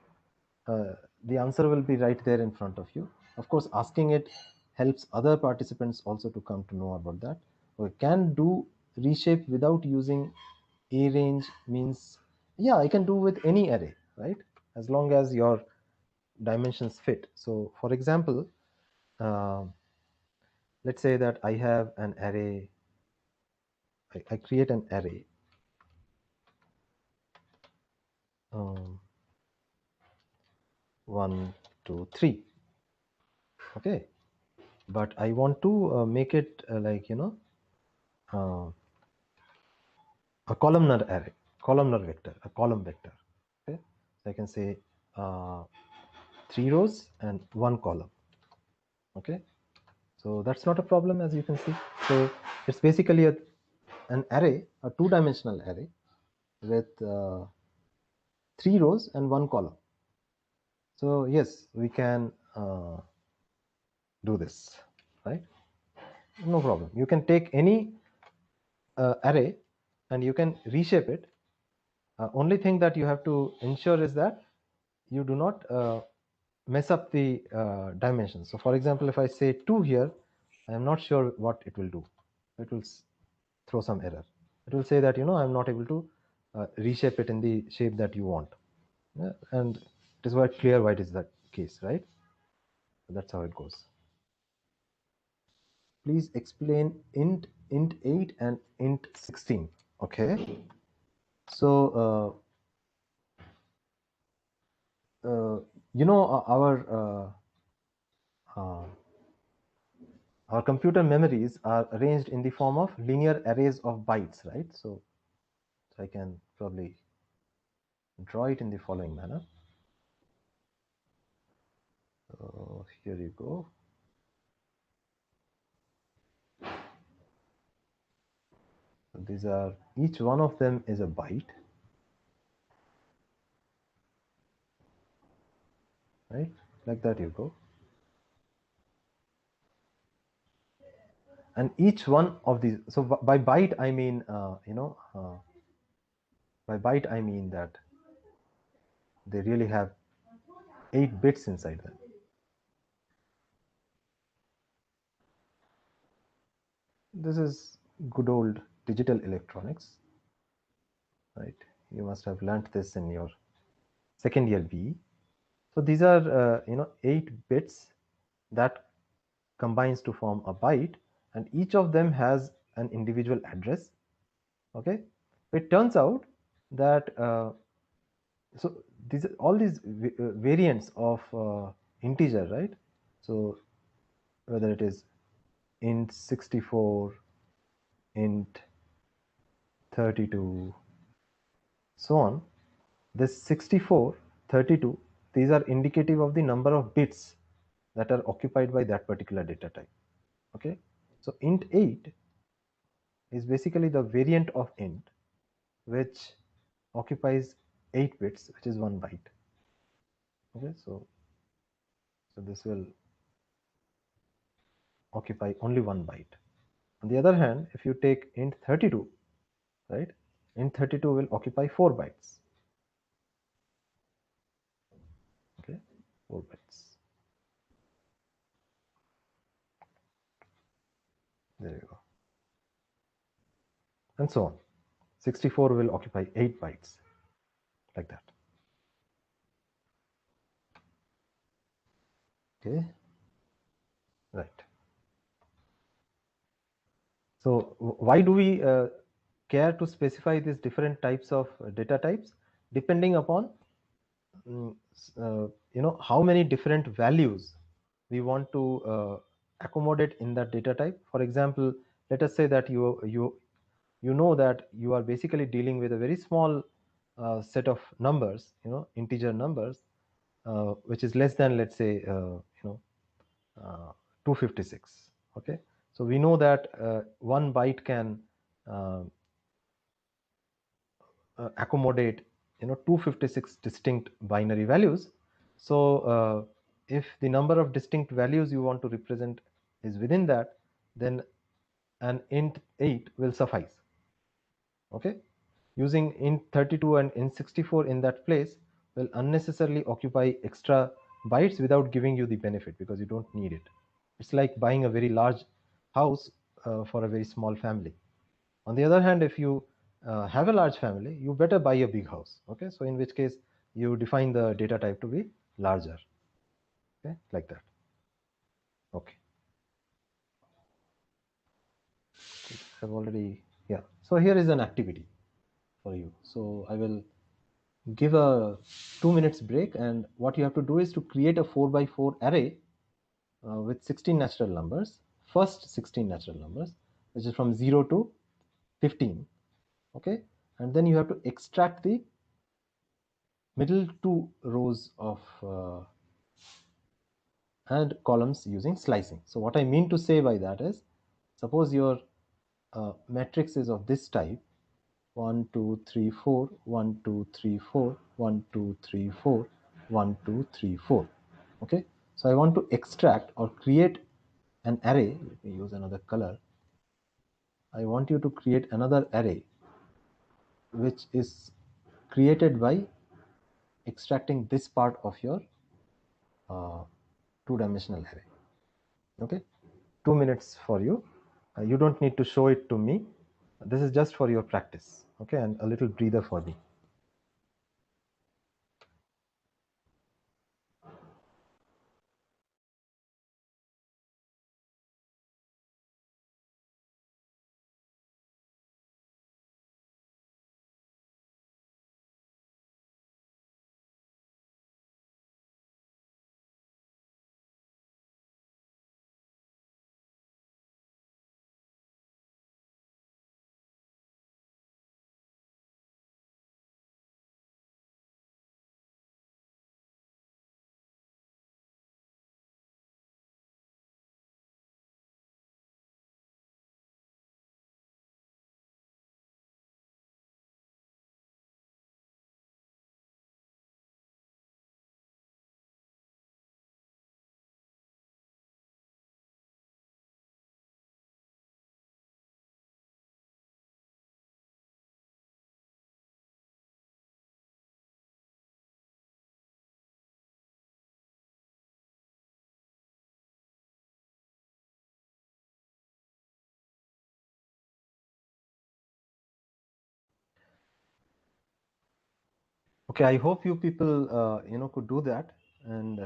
the answer will be right there in front of you. Of course, asking it helps other participants also to come to know about that. We can do reshape without using a range, means yeah, I can do with any array, right, as long as your dimensions fit. So for example, let's say that I have an array. I create an array 1 2 3. Okay, but I want to make it like, you know, a columnar array, columnar vector, a column vector. Okay, so I can say 3 rows and 1 column. Okay, so that's not a problem, as you can see. So it's basically an array, a two-dimensional array with 3 rows and 1 column. So yes, we can do this, right? No problem. You can take any array and you can reshape it. Only thing that you have to ensure is that you do not mess up the dimensions. So for example, if I say 2 here, I am not sure what it will do. It will throw some error. It will say that, you know, I am not able to reshape it in the shape that you want. Yeah, and it is quite clear why it is that case, right? So that's how it goes. Please explain int 8 and int 16. Okay, so you know, our computer memories are arranged in the form of linear arrays of bytes, right? So I can probably draw it in the following manner. So here you go. So these are, each one of them is a byte, right? Like that you go. And each one of these, so by byte I mean, you know, by byte I mean that they really have 8 bits inside them. This is good old digital electronics, right? You must have learnt this in your second year BE. So these are 8 bits that combines to form a byte, and each of them has an individual address. Okay, it turns out that so these all these variants of integer, right? So whether it is int 64, int 32, so on, this 64, 32, these are indicative of the number of bits that are occupied by that particular data type. Okay, so int 8 is basically the variant of int which occupies 8 bits, which is 1 byte. Okay, so this will occupy only 1 byte. On the other hand, if you take int 32, right, int 32 will occupy 4 bytes. Okay, 4 bytes. There you go. And so on. 64 will occupy 8 bytes, like that. Okay, right. So why do we care to specify these different types of data types? Depending upon how many different values we want to accommodate in that data type. For example, let us say that you know that you are basically dealing with a very small set of numbers, integer numbers, which is less than, let's say, 256. Okay, so we know that 1 byte can accommodate 256 distinct binary values. So if the number of distinct values you want to represent is within that, then an int 8 will suffice. Okay, using int 32 and int 64 in that place will unnecessarily occupy extra bytes without giving you the benefit, because you don't need it. It's like buying a very large house for a very small family. On the other hand, if you have a large family, you better buy a big house. Okay, so in which case you define the data type to be larger. Okay, like that. Okay, I've already, yeah. So here is an activity for you. So I will give a 2 minutes break, and what you have to do is to create a 4x4 array with 16 natural numbers, first 16 natural numbers, which is from 0 to 15. Okay, and then you have to extract the middle 2 rows of and columns using slicing. So what I mean to say by that is, suppose your matrix is of this type: 1 2 3 4 1 2 3 4 1 2 3 4 1 2 3 4. Okay, so I want to extract or create an array. Let me use another color. I want you to create another array which is created by extracting this part of your two-dimensional array. Okay, 2 minutes for you. You don't need to show it to me. This is just for your practice. Okay, and a little breather for me. Okay, I hope you people could do that, and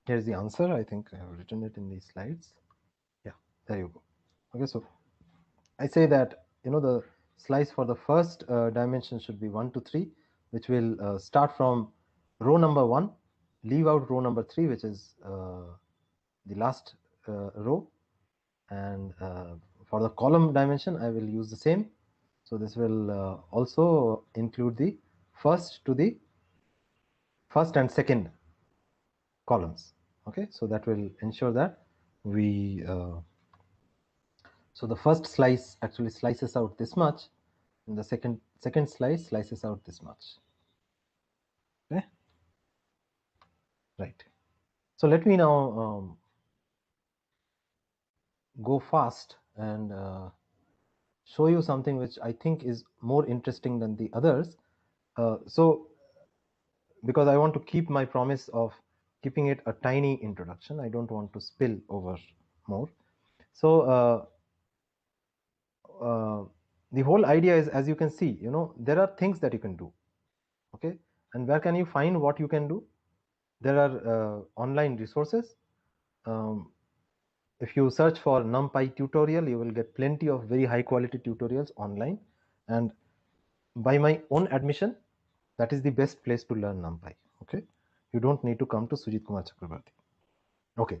here's the answer. I think I have written it in these slides. Yeah, there you go. Okay, so I say that the slice for the first dimension should be 1 to 3, which will start from row number 1, leave out row number 3, which is the last row, and for the column dimension I will use the same. So this will also include the first and second columns. Okay, so that will ensure that we so the first slice actually slices out this much, and the second slice slices out this much. Okay, right. So let me now go fast and show you something which I think is more interesting than the others. So because I want to keep my promise of keeping it a tiny introduction, I don't want to spill over more. So the whole idea is, as you can see, there are things that you can do. Okay, and where can you find what you can do? There are online resources. If you search for NumPy tutorial, you will get plenty of very high quality tutorials online, and by my own admission, that is the best place to learn NumPy. Okay, you don't need to come to Sujit Kumar Chakrabarti. Okay,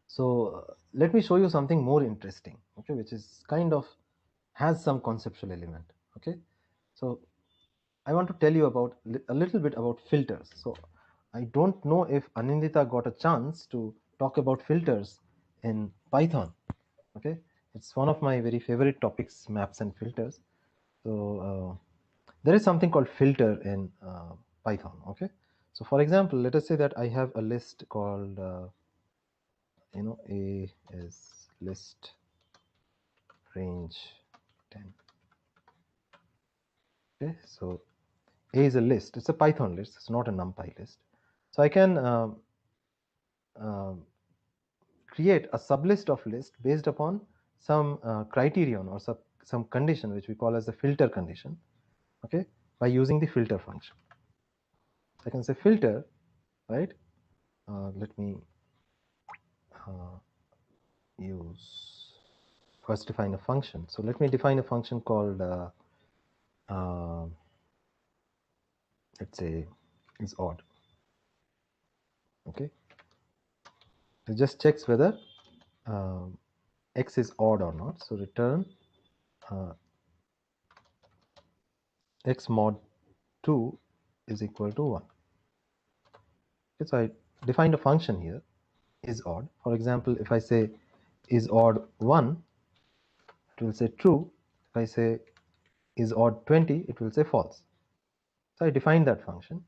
so let me show you something more interesting, okay, which is kind of has some conceptual element. Okay, so I want to tell you about a little bit about filters. So I don't know if Anindita got a chance to talk about filters in Python. Okay, it's one of my very favorite topics, maps and filters. So there is something called filter in Python. Okay, so for example, let us say that I have a list called A is list range 10. Okay, so A is a list. It's a Python list. It's not a NumPy list. So I can create a sublist of list based upon some criterion or some condition which we call as the filter condition. Okay, by using the filter function. I can say filter, right? Let me first define a function. So let me define a function called let's say is odd. Okay, it just checks whether x is odd or not. So return x mod 2 is equal to 1. Okay, so I defined a function here, is odd. For example, if I say is odd 1, it will say true. If I say is odd 20, it will say false. So I defined that function,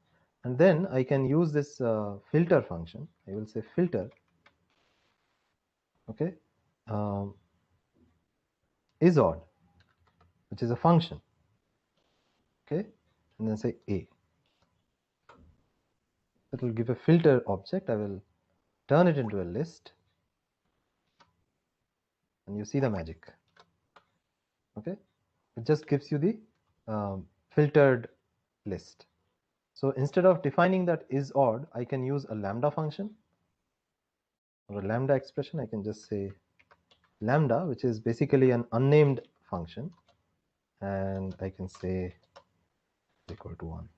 and then I can use this filter function. I will say filter, okay, is odd, which is a function, okay, and then say A. That will give a filter object. I will turn it into a list, and you see the magic. Okay, it just gives you the filtered list. So instead of defining that is odd, I can use a lambda function or a lambda expression. I can just say lambda, which is basically an unnamed function, and I can say equal to 1.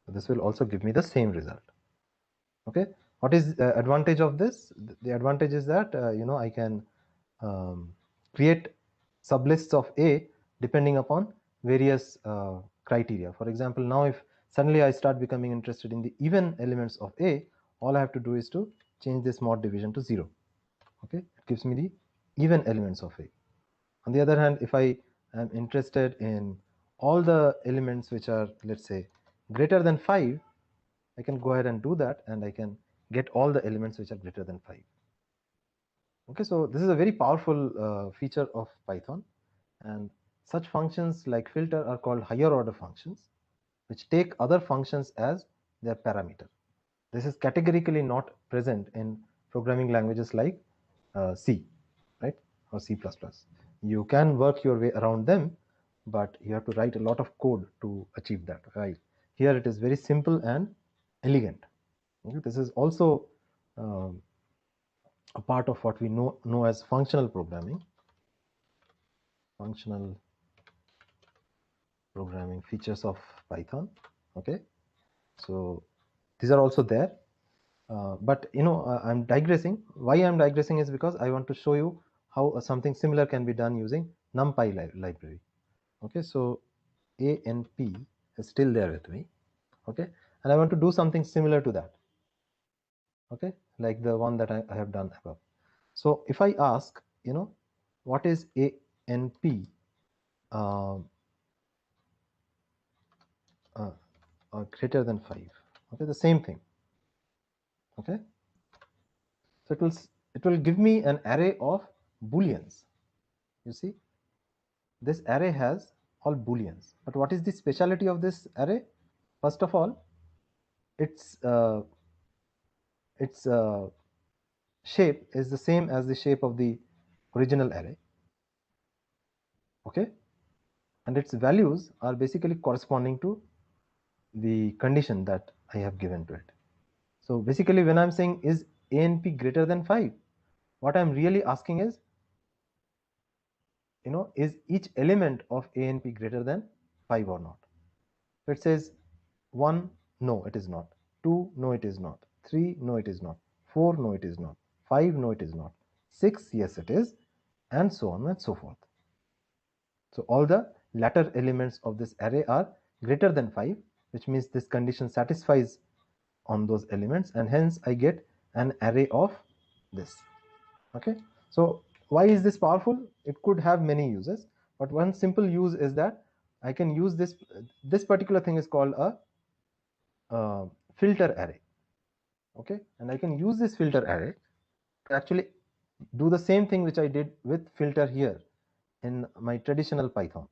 So this will also give me the same result. Okay, what is the advantage of this? The advantage is that I can create sublists of A depending upon various criteria. For example, now if suddenly I start becoming interested in the even elements of A, all I have to do is to change this mod division to 0. Okay, it gives me the even elements of A. On the other hand, if I am interested in all the elements which are, let's say, greater than 5, I can go ahead and do that, and I can get all the elements which are greater than 5. Okay, so this is a very powerful feature of Python, and such functions like filter are called higher order functions, which take other functions as their parameter. This is categorically not present in programming languages like C, right, or C++. You can work your way around them, but you have to write a lot of code to achieve that, right? Here it is very simple and elegant. Okay? This is also a part of what we know as functional programming. Functional programming features of Python. Okay, so these are also there, but I'm digressing. Why I'm digressing is because I want to show you how something similar can be done using Numpy library. Okay, so ANP is still there with me. Okay, and I want to do something similar to that. Okay, like the one that I have done above. So if I ask, what is ANP greater than 5? Okay, the same thing. Okay, so it will give me an array of booleans. You see, this array has all booleans, but what is the speciality of this array? First of all, its shape is the same as the shape of the original array. Okay, and its values are basically corresponding to the condition that I have given to it. So basically, when I'm saying is ANP greater than 5, what I'm really asking is, is each element of ANP greater than 5 or not? So it says 1, no, it is not. 2, no, it is not. 3, no, it is not. 4, no, it is not. 5, no, it is not. 6, yes, it is, and so on and so forth. So all the latter elements of this array are greater than 5, which means this condition satisfies on those elements, and hence I get an array of this. Okay, so why is this powerful? It could have many uses, but one simple use is that I can use this particular thing is called a filter array. Okay, and I can use this filter array to actually do the same thing which I did with filter here in my traditional Python.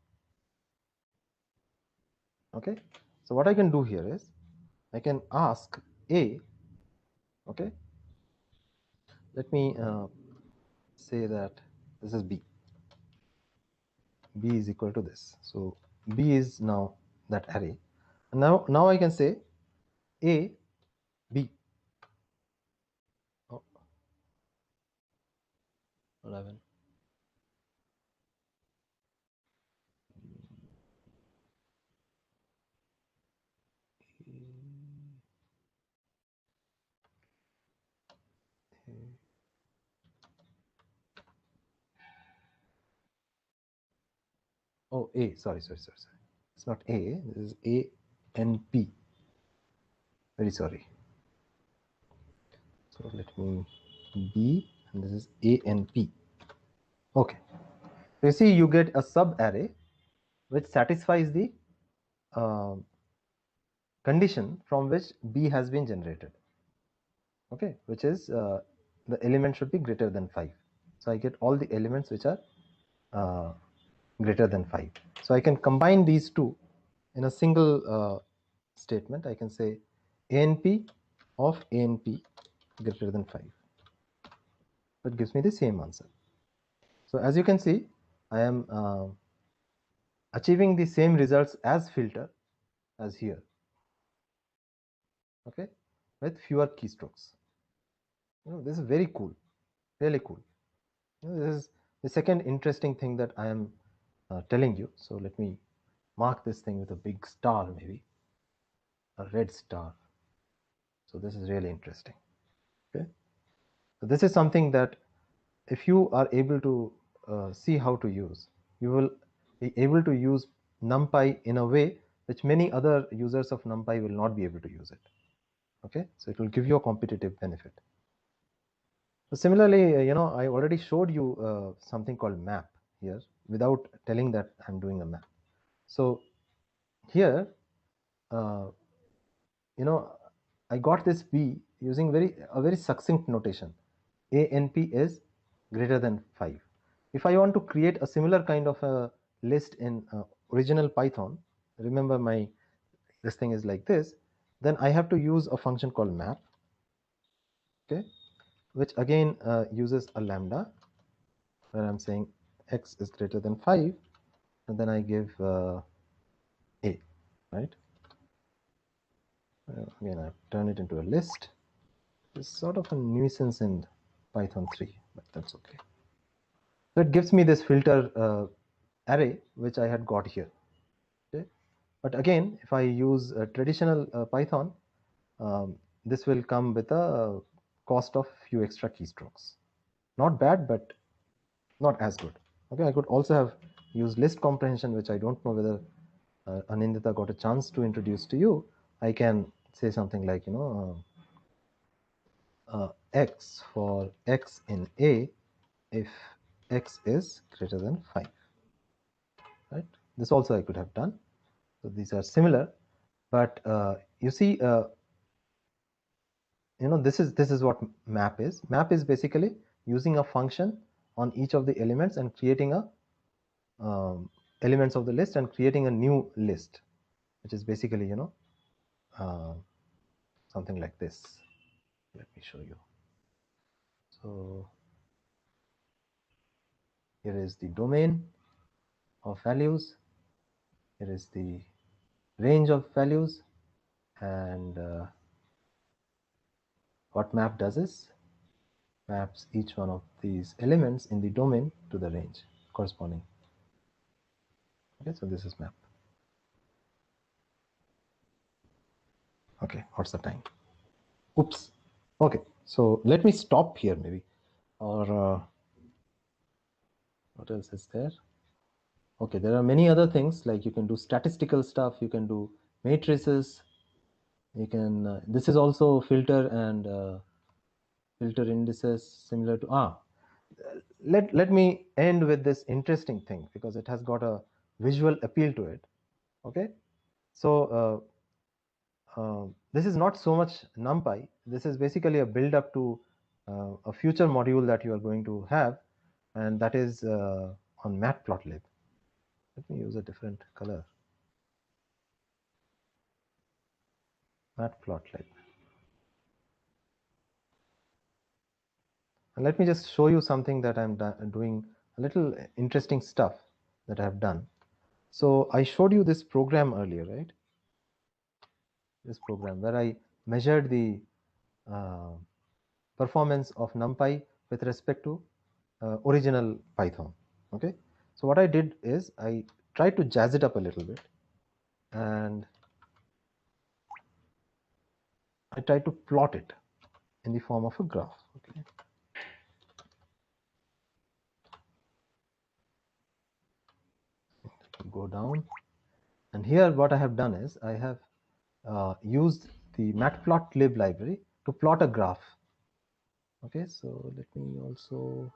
Okay, so what I can do here is I can ask A. Okay, let me say that this is B. B is equal to this. So B is now that array. And now I can say A, B. Oh, 11. Oh, A, sorry. It's not A, this is A and P. Very sorry. So let me B, and this is A and P. Okay. So you see, you get a sub array which satisfies the condition from which B has been generated. Okay, which is the element should be greater than 5. So I get all the elements which are greater than 5. So I can combine these two in a single statement. I can say ANP of ANP greater than 5. That gives me the same answer. So as you can see, I am achieving the same results as filter as here. Okay, with fewer keystrokes. This is very cool, really cool. This is the second interesting thing that I am telling you. So let me mark this thing with a big star, maybe a red star. So this is really interesting. Okay, so this is something that if you are able to see how to use, you will be able to use NumPy in a way which many other users of NumPy will not be able to use it. Okay, so it will give you a competitive benefit. So similarly, I already showed you something called map here without telling that I'm doing a map. So here, I got this B using a very succinct notation. ANP is greater than 5. If I want to create a similar kind of a list in original Python, remember this thing is like this, then I have to use a function called map. Okay, which again uses a lambda where I'm saying x is greater than 5, and then I give A, right? Again, I turn it into a list. It's sort of a nuisance in Python 3, but that's okay. So it gives me this filter array which I had got here. Okay? But again, if I use a traditional Python, this will come with a cost of few extra keystrokes. Not bad, but not as good. Okay, I could also have used list comprehension, which I don't know whether Anindita got a chance to introduce to you. I can say something like, x for x in A if x is greater than 5, right? This also I could have done. So these are similar, but you see, this is what map is. Map is basically using a function on each of the elements and creating a elements of the list and creating a new list, which is basically something like this. Let me show you. So here is the domain of values, here is the range of values, and what map does is maps each one of these elements in the domain to the range corresponding. Okay, so this is map. Okay, what's the time? Oops. Okay, so let me stop here maybe, or what else is there? Okay, there are many other things, like you can do statistical stuff, you can do matrices, you can this is also filter and filter indices similar to let me end with this interesting thing, because it has got a visual appeal to it. Okay, so this is not so much NumPy. This is basically a build up to a future module that you are going to have, and that is on Matplotlib. Let me use a different color. Matplotlib. And let me just show you something that I'm doing, a little interesting stuff that I've done. So I showed you this program earlier, right? This program where I measured the performance of NumPy with respect to original Python. Okay, so what I did is I tried to jazz it up a little bit, and I tried to plot it in the form of a graph. Okay, go down, and here what I have done is I have used the Matplotlib library to plot a graph. Okay, so let me also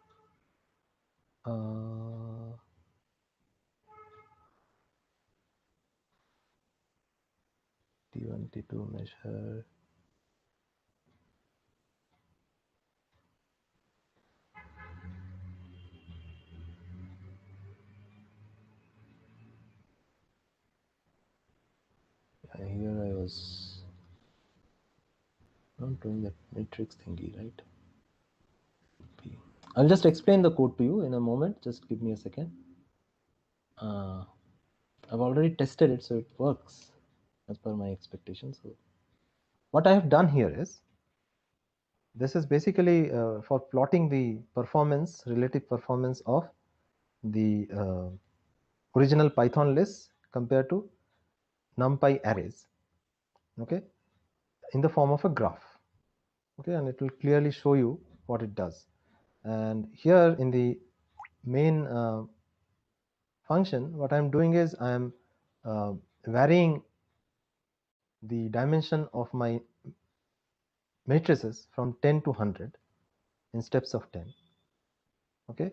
T1, T2 measure. Here I was not doing that matrix thingy, right? I'll just explain the code to you in a moment. Just give me a second. I've already tested it, so it works as per my expectations. So what I have done here is, this is basically for plotting the performance, relative performance of the original Python lists compared to NumPy arrays, okay, in the form of a graph. Okay, and it will clearly show you what it does. And here in the main function, what I'm doing is I'm varying the dimension of my matrices from 10 to 100 in steps of 10. Okay,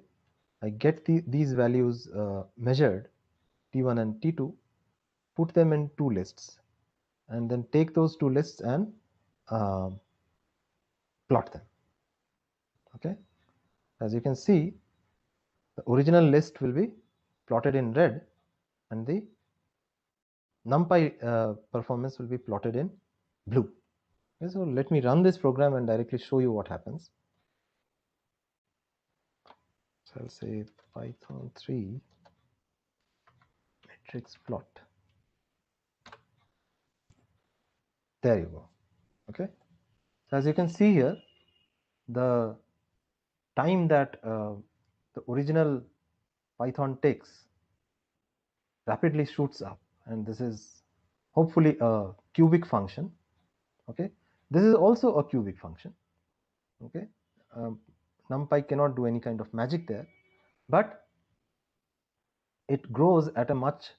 I get these values measured, T1 and T2, put them in two lists, and then take those two lists and plot them. Okay, as you can see, the original list will be plotted in red, and the NumPy performance will be plotted in blue. Okay, so let me run this program and directly show you what happens. So I'll say Python 3 matrix plot. There you go. Okay. So as you can see here, the time that the original Python takes rapidly shoots up, and this is hopefully a cubic function. Okay, this is also a cubic function. Okay, NumPy cannot do any kind of magic there, but it grows at a much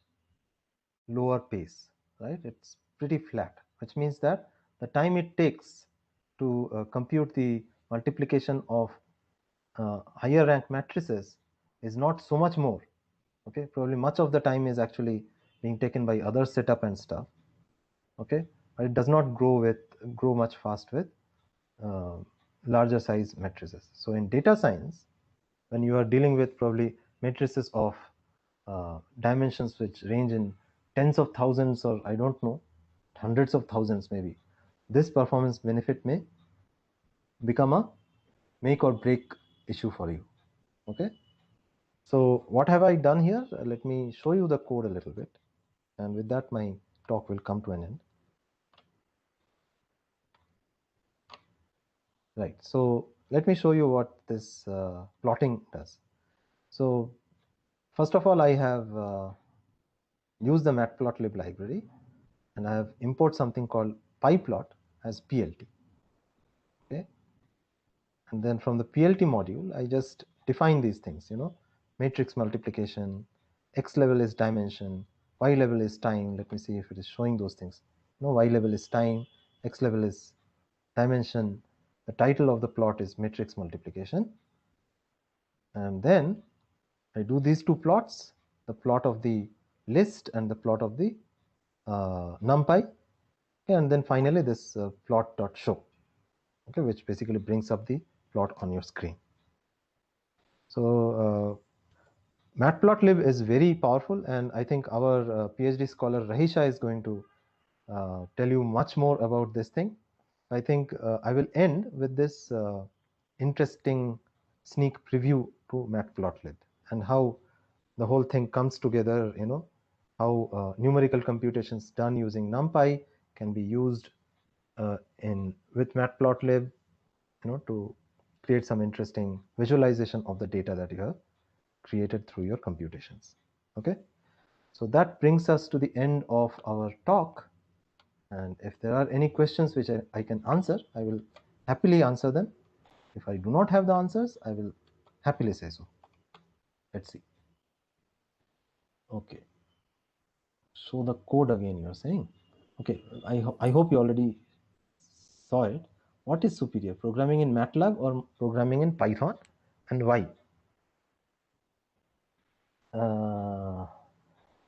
lower pace, right? It's pretty flat, which means that the time it takes to compute the multiplication of higher rank matrices is not so much more. Okay, probably much of the time is actually being taken by other setup and stuff. Okay, but it does not grow much fast with larger size matrices. So in data science, when you are dealing with probably matrices of dimensions which range in tens of thousands, or I don't know, hundreds of thousands maybe, this performance benefit may become a make or break issue for you. Okay, so what have I done here? Let me show you the code a little bit, and with that my talk will come to an end. Right, so let me show you what this plotting does. So first of all, I have used the Matplotlib library, and I have import something called pyplot as PLT. Okay, and then from the PLT module, I just define these things. You know, matrix multiplication, x level is dimension, y level is time. Let me see if it is showing those things. No, y level is time, x level is dimension. The title of the plot is matrix multiplication, and then I do these two plots, the plot of the list and the plot of the NumPy, okay, and then finally this plot.show, okay, which basically brings up the plot on your screen. So Matplotlib is very powerful, and I think our PhD scholar Reshape is going to tell you much more about this thing. I think I will end with this interesting sneak preview to Matplotlib and how the whole thing comes together. You know, how numerical computations done using NumPy can be used with Matplotlib, you know, to create some interesting visualization of the data that you have created through your computations. Okay, so that brings us to the end of our talk, and if there are any questions which I can answer, I will happily answer them. If I do not have the answers, I will happily say so. Let's see. Okay, so the code again, you're saying. Okay, I hope you already saw it. What is superior, programming in MATLAB or programming in Python, and why?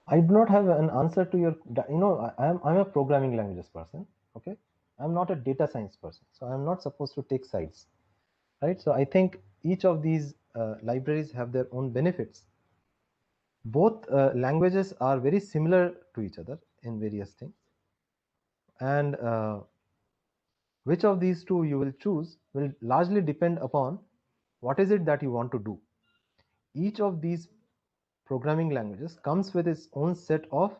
I do not have an answer to your, you know, I'm a programming languages person. Okay, I'm not a data science person, so I'm not supposed to take sides, right? So I think each of these libraries have their own benefits. Both languages are very similar to each other in various things, and which of these two you will choose will largely depend upon what is it that you want to do. Each of these programming languages comes with its own set of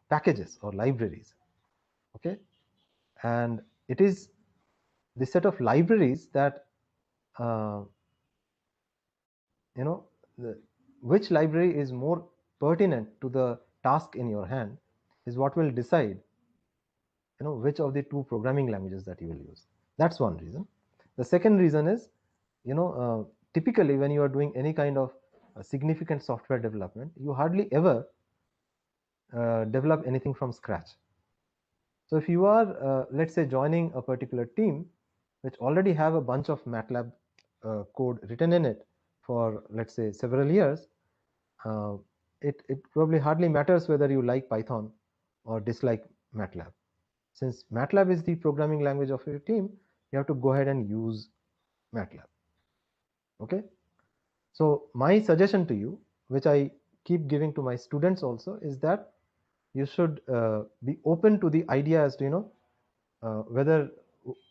packages or libraries. Okay, and it is the set of libraries that you know, which library is more pertinent to the task in your hand is what will decide, you know, which of the two programming languages that you will use. That's one reason. The second reason is, you know, typically when you are doing any kind of significant software development, you hardly ever develop anything from scratch. So if you are, let's say, joining a particular team which already have a bunch of MATLAB code written in it for, let's say, several years, it probably hardly matters whether you like Python or dislike MATLAB. Since MATLAB is the programming language of your team, you have to go ahead and use MATLAB. Okay, so my suggestion to you, which I keep giving to my students also, is that you should be open to the idea as to, you know,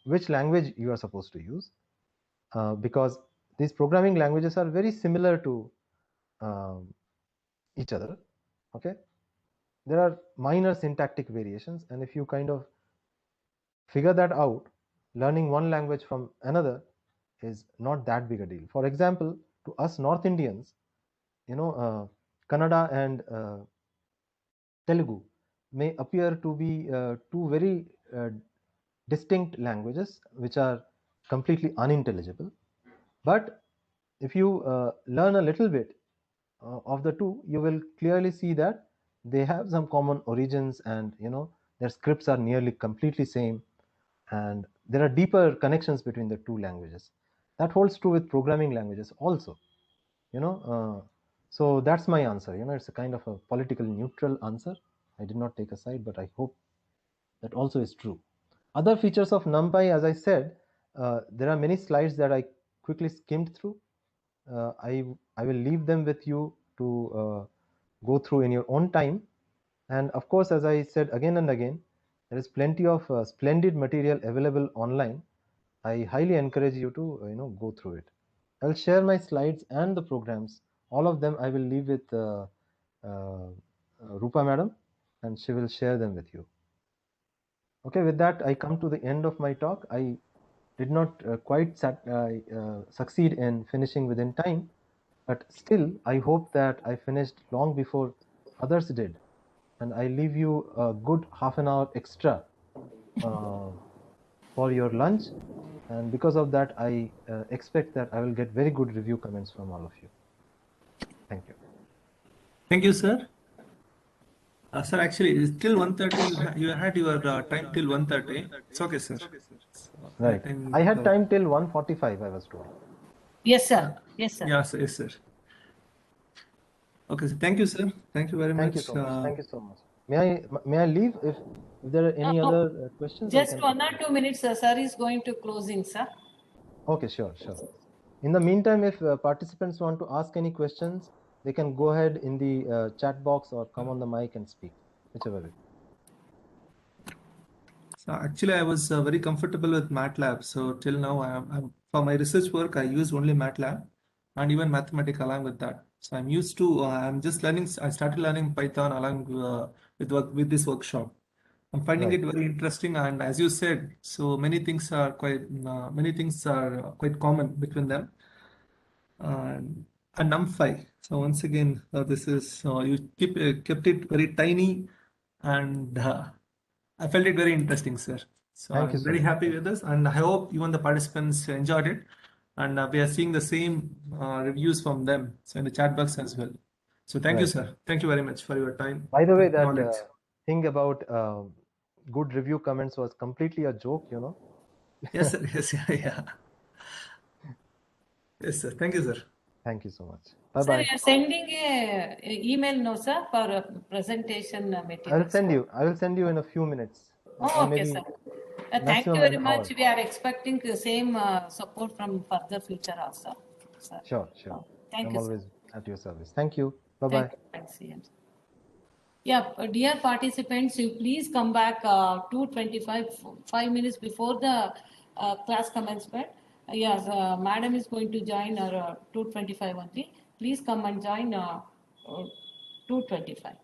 which language you are supposed to use, because these programming languages are very similar to each other. Okay, there are minor syntactic variations, and if you kind of figure that out, learning one language from another is not that big a deal. For example, to us North Indians, Kannada and Telugu may appear to be two very distinct languages which are completely unintelligible. But if you learn a little bit of the two, you will clearly see that they have some common origins, and their scripts are nearly completely same, and there are deeper connections between the two languages. That holds true with programming languages also. So that's my answer. It's a kind of a political neutral answer. I did not take a side, but I hope that also is true. Other features of NumPy, as I said, there are many slides that I quickly skimmed through. I will leave them with you to go through in your own time. And of course, as I said again and again, there is plenty of splendid material available online. I highly encourage you to go through it. I'll share my slides and the programs. All of them I will leave with Rupa madam, and she will share them with you. Okay, with that, I come to the end of my talk. I did not quite succeed in finishing within time, but still, I hope that I finished long before others did. And I leave you a good half an hour extra for your lunch. And because of that, I expect that I will get very good review comments from all of you. Thank you. Thank you, sir. Sir, actually, it's till 1:30. You had your time till 1:30. It's okay, sir. Right. I had time till 1:45, I was told. Yes, sir. Yes, sir. Yes, yes, sir. Okay, so thank you, sir. Thank you very Thank much. you so much. Thank you so much. May I leave if there are any No, other questions? just 1 or 2 minutes, sir. Sir is going to closing, sir. Okay, sure. In the meantime, if participants want to ask any questions, they can go ahead in the chat box or come on the mic and speak, whichever way. So actually, I was very comfortable with MATLAB. So till now, for my research work, I use only MATLAB and even Mathematica along with that. So I'm used to. I'm just learning. I started learning Python along with this workshop. I'm finding Right. it very interesting, and as you said, so many things are quite common between them. And NumPy. So once again, this is you kept it very tiny, and I felt it very interesting, sir. So Thank you I'm so very much. happy with this, and I hope even the participants enjoyed it, and we are seeing the same reviews from them, so in the chat box as well. So thank you, Right. sir. Thank you very much for your time. By the way, that knowledge. thing about good review comments was completely a joke, Yes, sir. Yes, yeah. Yes, sir. Thank you, sir. Thank you so much. Sir, Bye-bye. you're sending a email, no, sir, for a presentation materials. I will send you in a few minutes. Oh, Or okay, maybe sir. Thank you maximum very an much. hour. We are expecting the same support from further future also, sir. Sure. Thank I'm you, sir. always at your service. Thank you. Bye-bye. Thanks, CM. Yeah, dear participants, you please come back 2:25, 5 minutes before the class commencement. Yes, madam is going to join 2:25 only. Please come and join 2:25.